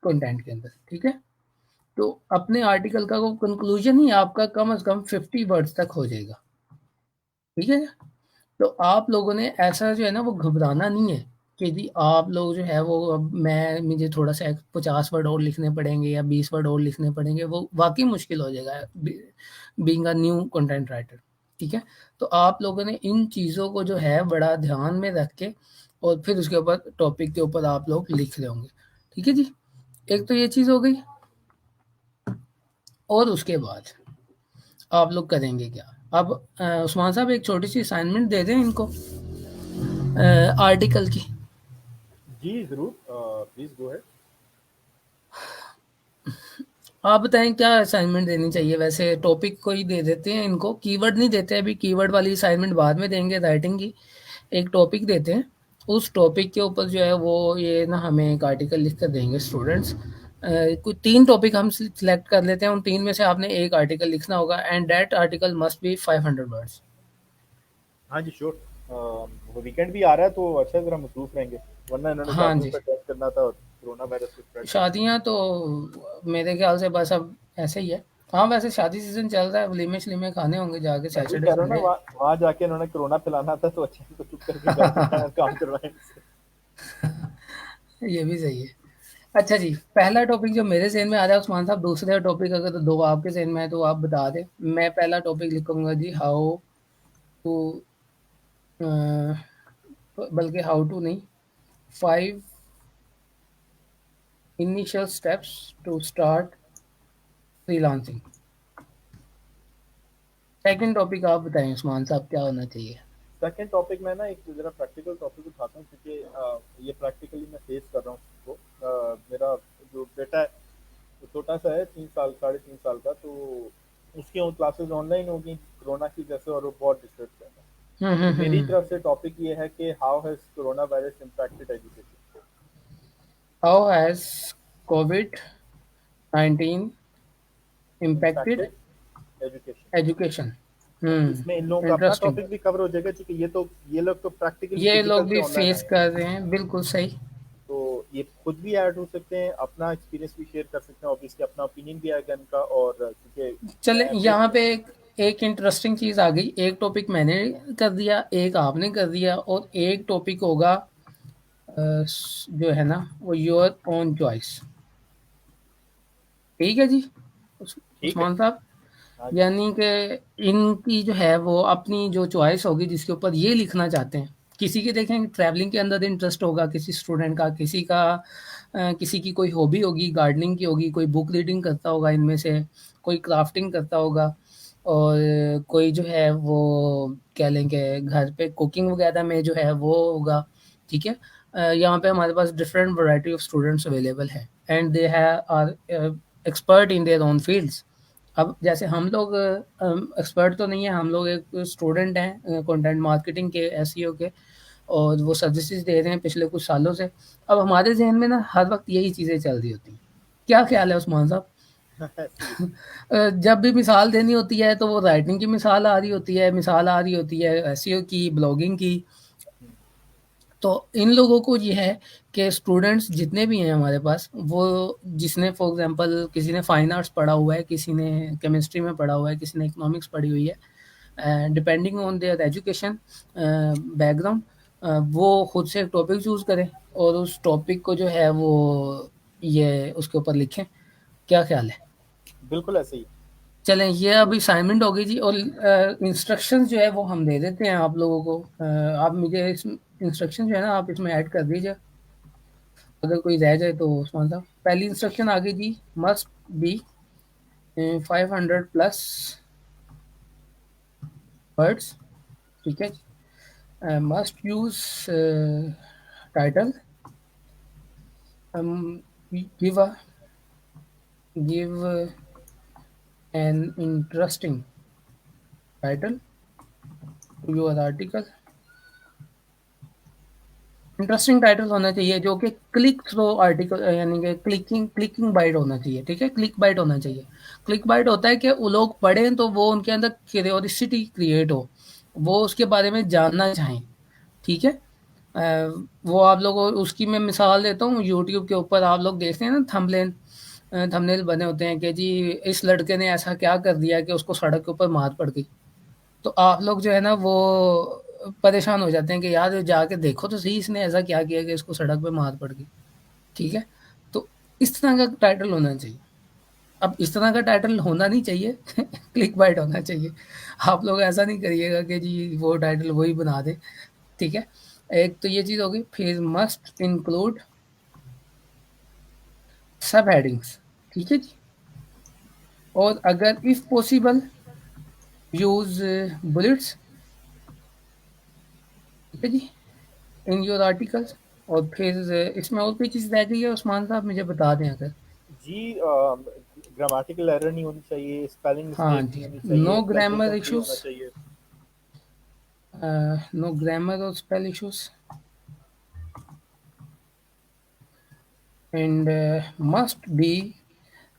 कंटेंट के अंदर, ठीक है? तो अपने आर्टिकल का वो कंक्लूजन ही आपका कम से कम 50 वर्ड्स तक हो जाएगा, ठीक है? तो आप लोगों ने ऐसा जो है ना वो घबराना नहीं है कि जी आप लोग जो है वो अब मुझे थोड़ा-सा 50 वर्ड और लिखने पड़ेंगे या 20 वर्ड और लिखने पड़ेंगे, वो वाक़ई मुश्किल हो जाएगा being a new content writer, ठीक है? तो आप लोगों ने इन चीज़ों को जो है बड़ा ध्यान में रख के और फिर उसके ऊपर टॉपिक के ऊपर आप लोग लिख रहे होंगे, ठीक है जी? एक तो ये चीज़ हो गई और उसके बाद आप लोग करेंगे क्या? अब उस्मान साहब एक छोटी-सी असाइनमेंट दे दें इनको आर्टिकल की। जी, ज़रूर, प्लीज़ गो अहेड। आप बताएँ क्या असाइनमेंट देनी चाहिए? वैसे टॉपिक को ही दे देते हैं इनको, कीवर्ड नहीं देते अभी, कीवर्ड वाली असाइनमेंट बाद में देंगे राइटिंग की। एक टॉपिक देते हैं, उस टॉपिक के ऊपर जो है वो ये ना हमें एक आर्टिकल लिख कर देंगे स्टूडेंट्स। कोई 3 टॉपिक हम सिलेक्ट कर लेते हैं, उन 3 में से आपने एक आर्टिकल लिखना होगा and that article must be 500 words. हाँ जी, श्योर। वो वीकेंड भी आ रहा है तो अच्छा ज़रा मसरूफ़ रहेंगे, वरना इन्होंने हाँ शादियों जी। का अटेंड करना था और कोरोना वायरस को स्प्रेड करना था। शादियाँ तो मेरे ख्याल से बस अब ऐसे ही है। हाँ, वैसे शादी सीज़न चल रहा है, वलीमे-शलीमे खाने होंगे जाके मैं वही सैटरडे कह रहा हूँ ना, संडे। वहाँ जाके इन्होंने कोरोना फैलाना था तो अच्छा इनको चुप करके घर पे काम करवाएं इनसे। ये भी सही है। अच्छा जी, पहला टॉपिक जो मेरे ज़हन में आ रहा है उस्मान साहब, दूसरा टॉपिक अगर 2 आपके ज़हन में है तो आप बता दें। मैं पहला टॉपिक लिखूँगा जी हाउ टू अ, बल्कि हाउ टू नहीं, 5 initial steps to start freelancing. Second topic आप बताएँ उस्मान साहब क्या होना चाहिए? सेकंड टॉपिक में ना एक ज़रा प्रैक्टिकल टॉपिक उठाता हूँ, क्योंकि ये प्रैक्टिकली मैं फेस कर रहा हूँ इसको। मेरा जो बेटा है वो छोटा सा है, 3 साल, 3.5 साल का, तो उसकी क्लासेस ऑनलाइन होगी कोरोना की वजह से, और वो बहुत डिस्टर्ब कर रहा है। हुँ, हुँ, तो मेरी हुँ। तरफ से टॉपिक ये है कि how has corona virus impacted education. How has covid impacted impacted education. Education? इसमें इन लोगों का अपना इंटरेस्टिंग। टॉपिक भी कवर हो जाएगा, क्योंकि ये लोग तो प्रैक्टिकली ये फिजिकल लोग से भी ऑनलाइन फेस आए हैं, कर रहे हैं, बिल्कुल सही। तो ये खुद भी ऐड हो सकते हैं, अपना एक्सपीरियंस भी शेयर कर सकते हैं, ऑब्वियसली अपना ओपिनियन भी आएगा इनका, और क्योंकि चले मैं फेस यहाँ कर पे रहा हूँ। एक इंटरेस्टिंग चीज़ आ गई, एक टॉपिक मैंने कर दिया, एक आपने कर दिया और एक टॉपिक होगा जो है ना वो योर ओन चॉइस। ठीक है जी ठीक है। उस्मान साहब, हाँ जी। यानी कि इनकी जो है वो अपनी जो चॉइस होगी जिसके ऊपर ये लिखना चाहते हैं। किसी के देखें ट्रैवलिंग के अंदर इंटरेस्ट होगा, किसी स्टूडेंट का, किसी की कोई हॉबी होगी, गार्डनिंग की होगी, कोई बुक रीडिंग करता होगा इनमें से, कोई क्राफ्टिंग करता होगा और कोई जो है वो कह लें कि घर पे कुकिंग वगैरह में जो है वो होगा, ठीक है? यहाँ पे हमारे पास different variety of students available हैं and they have are expert in their own fields. अब जैसे हम लोग एक्सपर्ट तो नहीं है, हम लोग एक स्टूडेंट हैं कंटेंट मार्केटिंग के, एसईओ के, और वो सर्विसेज दे रहे हैं पिछले कुछ सालों से। अब हमारे ज़हन में ना हर वक़्त यही चीज़ें चल रही होती हैं। क्या ख़्याल है उस्मान साहब? ऐसे ही है। जब भी मिसाल देनी होती है तो वो राइटिंग की मिसाल आ रही होती है, मिसाल आ रही होती है एसईओ की, ब्लॉगिंग की। तो इन लोगों को ये है कि स्टूडेंट्स जितने भी हैं हमारे पास, वो जिसने फॉर एग्ज़ाम्पल किसी ने फाइन आर्ट्स पढ़ा हुआ है, किसी ने केमिस्ट्री में पढ़ा हुआ है, किसी ने इकोनॉमिक्स पढ़ी हुई है, depending on their education background, वो खुद से एक टॉपिक चूज़ करें और उस टॉपिक को जो है वो ये उसके ऊपर लिखें। क्या ख़्याल है? बिल्कुल ऐसे ही। चलें ये अब असाइनमेंट हो गई जी और इंस्ट्रक्शंस जो है वो हम दे देते हैं आप लोगों को। आप मुझे इस इंस्ट्रक्शन जो है ना आप इसमें ऐड कर दीजिए, अगर कोई रह जाए तो उस्मान साहब। पहली इंस्ट्रक्शन आ गई जी, मस्ट बी 500 प्लस वर्ड्स, ठीक है? Must use title, give a give an interesting title to your article. Interesting title होना चाहिए जो कि क्लिक थ्रो आर्टिकल, यानी कि क्लिकिंग क्लिकिंग बाइट होना चाहिए, ठीक है? क्लिक बाइट होना चाहिए। क्लिक बाइट होता है कि वो लोग पढ़ें तो वो उनके अंदर क्यूरियोसिटी क्रिएट हो, वो उसके बारे में जानना चाहें, ठीक है? वो आप लोगों उसकी मैं मिसाल देता हूँ, यूट्यूब के ऊपर आप लोग देखते हैं ना थंबनेल बने होते हैं कि जी इस लड़के ने ऐसा क्या कर दिया कि उसको सड़क के ऊपर मार पड़ गई। तो आप लोग जो है ना वो परेशान हो जाते हैं कि यार जाके देखो तो सही इसने ऐसा क्या किया कि इसको सड़क पे मार पड़ गई, ठीक है? तो इस तरह का टाइटल होना चाहिए। अब इस तरह का टाइटल होना नहीं चाहिए क्लिकबाइट होना चाहिए। आप लोग ऐसा नहीं करिएगा कि जी वो टाइटल वही बना दें, ठीक है? एक तो ये चीज़ हो गई, फिर मस्ट इंक्लूड सब हेडिंग्स, ठीक है जी? और अगर इफ पॉसिबल यूज़ बुलेट्स, ठीक है जी? In your articles. और फिर इसमें और कोई चीज़ रह गई है उस्मान साहब, मुझे बता दें अगर। जी, ग्रामेटिकल एरर नहीं होनी चाहिए, स्पेलिंग हाँ मिस्टेक नहीं जी, होनी नो चाहिए, ग्रामर कंजेशन फ्री होना इश्यूज़, चाहिए। नो ग्रामर और spell issues, and must be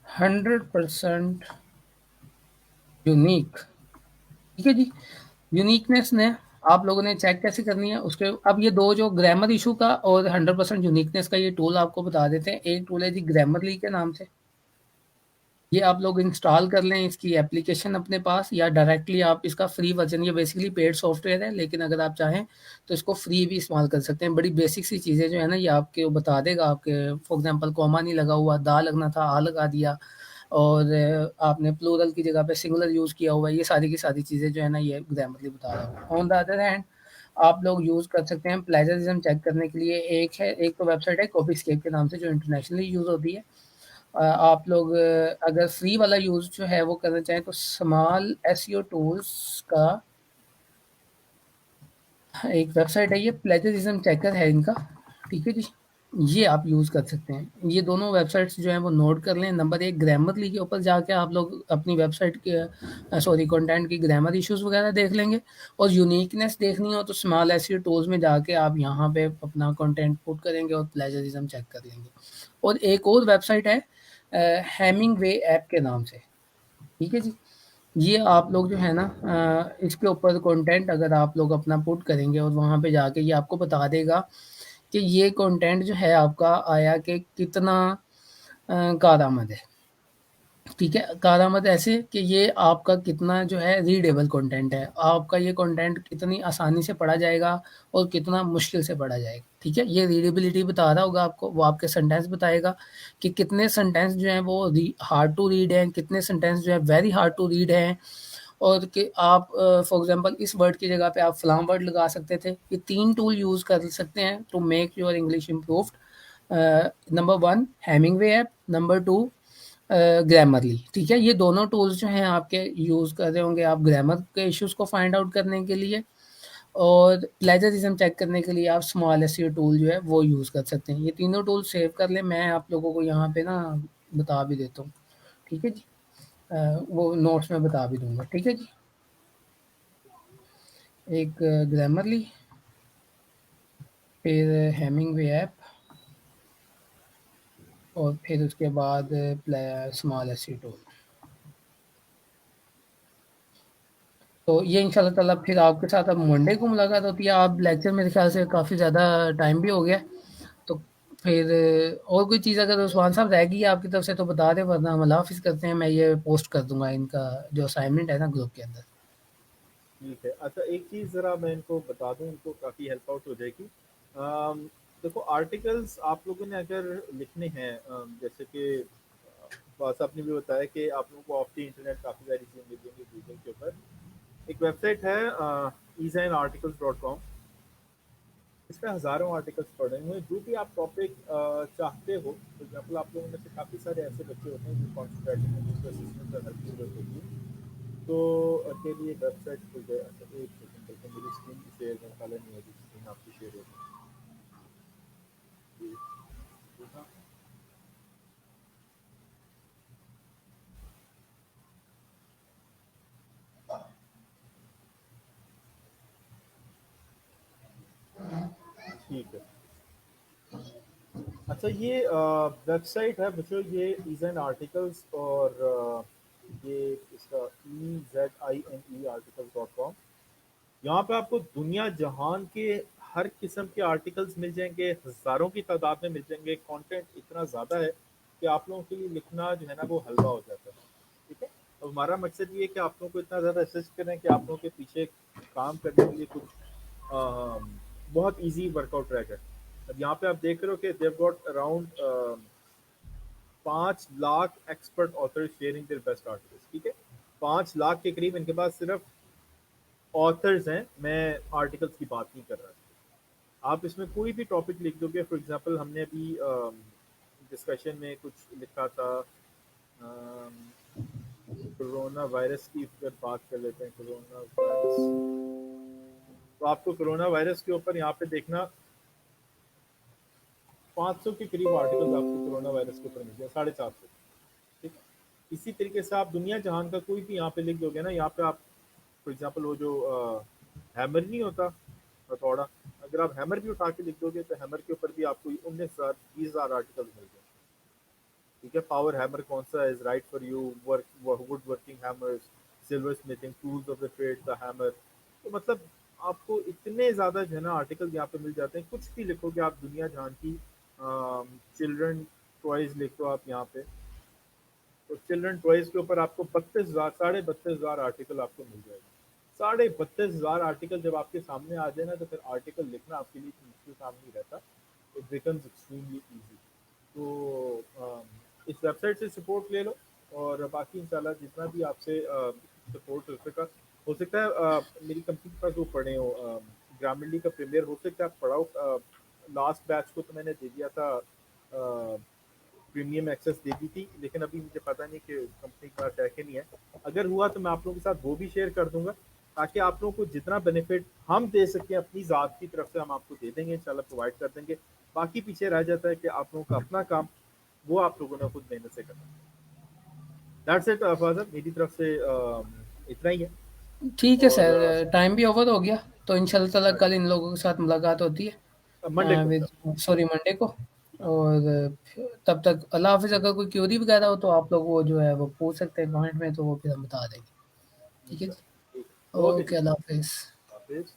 100% unique, ठीक है जी? यूनिकनेस ने आप लोगों ने चेक कैसे करनी है उसके, अब ये दो जो ग्रामर इशू का और 100% यूनिकनेस का ये टूल आपको बता देते हैं। एक टूल है जी ग्रामरली के नाम से, ये आप लोग इंस्टॉल कर लें इसकी एप्लीकेशन अपने पास, या डायरेक्टली आप इसका फ्री वर्जन, ये बेसिकली पेड सॉफ्टवेयर है लेकिन अगर आप चाहें तो इसको फ्री भी इस्तेमाल कर सकते हैं। बड़ी बेसिक सी चीज़ें जो है ना ये आपके बता देगा। आपके फॉर एग्जांपल कॉमा नहीं लगा हुआ, दा लगना था आ लगा दिया, और आपने प्लूरल की जगह पे सिंगुलर यूज़ किया हुआ है, ये सारी की सारी चीज़ें जो है ना ये ग्रामरली बता रहा है। ऑन द अदर हैंड आप लोग यूज़ कर सकते हैं प्लेजरिज्म चेक करने के लिए, एक तो वेबसाइट है कॉपीस्केप के नाम से जो इंटरनेशनली यूज़ होती है। आप लोग अगर फ्री वाला यूज़ जो है वो करना चाहें तो स्मॉल एसईओ टूल्स का एक वेबसाइट है, ये प्लेजरिज्म चेकर है इनका, ठीक है जी? ये आप यूज़ कर सकते हैं। ये दोनों वेबसाइट्स जो हैं वो नोट कर लें। नंबर 1 ग्रामरली के ऊपर जाके आप लोग अपनी वेबसाइट के सॉरी कंटेंट की ग्रामर इश्यूज़ वगैरह देख लेंगे, और यूनिकनेस देखनी हो तो स्मॉल एसईओ टूल्स में जाके आप यहाँ पे अपना कंटेंट पुट करेंगे और प्लेजरिज्म चेक कर लेंगे। और एक और वेबसाइट है हेमिंगवे ऐप के नाम से, ठीक है जी? ये आप लोग जो है ना इसके ऊपर कंटेंट अगर आप लोग अपना पुट करेंगे और वहाँ पे जाके ये आपको बता देगा कि ये कंटेंट जो है आपका आया कि कितना कारआमद है, ठीक है? कारआमद ऐसे कि ये आपका कितना जो है रीडेबल कंटेंट है, आपका ये कंटेंट कितनी आसानी से पढ़ा जाएगा और कितना मुश्किल से पढ़ा जाएगा, ठीक है? ये रीडेबिलिटी बता रहा होगा आपको, वो आपके सेंटेंस बताएगा कि कितने सेंटेंस जो हैं वो हार्ड टू रीड हैं, कितने सेंटेंस जो है वेरी हार्ड टू रीड हैं, और कि आप फॉर एग्जांपल इस वर्ड की जगह पे आप फलां वर्ड लगा सकते थे। ये 3 टूल यूज़ कर सकते हैं to make your English improved. Number 1 Hemingway app, number 2 Grammarly, ठीक है? ये दोनों टूल्स जो हैं आपके यूज़ कर रहे होंगे आप ग्रामर के इश्यूज़ को फाइंड आउट करने के लिए, और प्लेजरिज्म चेक करने के लिए आप स्मॉल एसईओ टूल जो है वो यूज़ कर सकते हैं। ये तीनों टूल सेव कर लें, मैं आप लोगों को यहाँ पे ना बता भी देता हूँ, ठीक है जी? वो नोट्स में बता भी दूँगा, ठीक है जी? एक ग्रामरली, फिर हेमिंगवे ऐप, और फिर उसके बाद प्ले स्मॉल एसईओ टूल। तो ये इंशाल्लाह ताला फिर आपके साथ अब मंडे को मुलाकात होती है। आप लेक्चर मेरे ख्याल से काफ़ी ज़्यादा टाइम भी हो गया है, तो फिर और कोई चीज़ अगर उस्मान साहब रह गई है आपकी तरफ से तो बता दें, वरना हम अल्लाह हाफ़िज़ करते हैं। मैं ये पोस्ट कर दूँगा इनका जो असाइनमेंट है ना ग्रुप के अंदर। ठीक है। अच्छा, एक चीज़ ज़रा मैं इनको बता दूँ, इनको काफ़ी हेल्प आउट हो जाएगी। देखो, आर्टिकल्स आप लोगों ने अगर लिखने हैं, जैसे कि बॉस आपने भी बताया कि आप लोगों को ऑफ द इंटरनेट काफ़ी सारी चीज़ें मिल जाएंगी गूगल के ऊपर। एक वेबसाइट है ezainarticles.com। इस पे हज़ारों आर्टिकल्स पड़े हुए हैं, जो भी आप टॉपिक चाहते हो। फॉर एग्जाम्पल, आप लोगों में से काफ़ी सारे ऐसे बच्चे होते हैं जो कॉन्टेंट राइटिंग में जिनको असिस्टेंट और हेल्प की जरूरत होती है, तो के लिए वेबसाइट खुल जाए। अच्छा, एक सेकंड, बल्कि मेरी स्क्रीन की शेयर में काला नहीं होगी, स्क्रीन आपकी शेयर होगी। जी, हाँ, ठीक है। अच्छा, ये वेबसाइट है बच्चों, ये इज़न आर्टिकल्स, और ये इसका EZINE articles.com। यहाँ पे आपको दुनिया जहान के हर किस्म के आर्टिकल्स मिल जाएंगे, हज़ारों की तादाद में मिल जाएंगे। कंटेंट इतना ज़्यादा है कि आप लोगों के लिए लिखना जो है ना वो हलवा हो जाता है, ठीक है? तो हमारा मकसद ये है कि आप लोगों को इतना ज़्यादा असिस्ट करें कि आप लोगों के पीछे काम करने के लिए कुछ बहुत इजी वर्कआउट ट्रैक है। अब यहाँ पे आप देख रहे हो कि they've got around 5 lakh expert author sharing their best articles, ठीक है। 5 लाख के करीब इनके पास सिर्फ ऑथर्स हैं, मैं आर्टिकल्स की बात नहीं कर रहा। आप इसमें कोई भी टॉपिक लिख दोगे, फॉर एग्जांपल हमने अभी डिस्कशन में कुछ लिखा था, कोरोना वायरस की अगर बात कर लेते हैं, कोरोना वायरस, तो आपको कोरोना वायरस के ऊपर यहाँ पे देखना 500 के करीब आर्टिकल्स आपको कोरोना वायरस के ऊपर मिल जाए, 450, ठीक है। इसी तरीके से आप दुनिया जहान का कोई भी यहाँ पे लिख दोगे ना, यहाँ पे आप फॉर एग्जांपल वो जो हैमर नहीं होता, हथौड़ा, अगर आप हैमर भी उठा के लिख दोगे तो हैमर के ऊपर भी आपको 19,000 20,000 आर्टिकल मिल जाए, ठीक है। पावर हैमर कौन सा is right for you, work would working hammers, silver smithing tools of the trade, the hammer. तो मतलब आपको इतने ज़्यादा जो है ना आर्टिकल यहाँ पे मिल जाते हैं, कुछ भी लिखोगे आप दुनिया जहान की। चिल्ड्रन टॉयज लिख दो आप यहाँ पे, तो चिल्ड्रन टॉयज के ऊपर आपको 32,000 32,500 आर्टिकल आपको मिल जाएगा। 32,500 आर्टिकल जब आपके सामने आ जाए ना, तो फिर आर्टिकल लिखना आपके लिए मुश्किल काम नहीं रहता, इट बिकम्स एक्सट्रीमली ईजी। तो इस वेबसाइट से सपोर्ट ले लो, और बाकी इंशाल्लाह जितना भी आपसे सपोर्ट हो सकता है मेरी कंपनी के पास वो पढ़े हो, ग्रामीणली का प्रीमियर हो सकता है आप पढ़ाओ। लास्ट बैच को तो मैंने दे दिया था, प्रीमियम एक्सेस दे दी थी, लेकिन अभी मुझे पता नहीं कि कंपनी का है कि नहीं है। अगर हुआ तो मैं आप लोगों के साथ वो भी शेयर कर दूंगा, ताकि आप लोगों को जितना बेनिफिट हम दे सकें अपनी ज़ात की तरफ से हम आपको दे देंगे, इंशाल्लाह प्रोवाइड कर देंगे। बाकी पीछे रह जाता है कि आप लोगों का अपना काम, वो आप लोगों ने खुद मेहनत से करना है। दैट्स इट फादर, मेरी तरफ से इतना ही है। ठीक है और सर, टाइम भी ओवर हो गया, तो इंशाल्लाह ताला कल इन लोगों के साथ मुलाकात होती है, मंडे को विद इंशाल्लाह। सॉरी मंडे को। और तब तक अल्लाह हाफ़िज़। अगर कोई क्वेरी वगैरह हो तो आप लोग वो जो है वो पूछ सकते हैं कमेंट में, तो वो फिर हम बता देंगे। ठीक है जी? इंशाल्लाह ठीक है, ओके जी, ओके, अल्लाह हाफ़िज़। हाफिज़।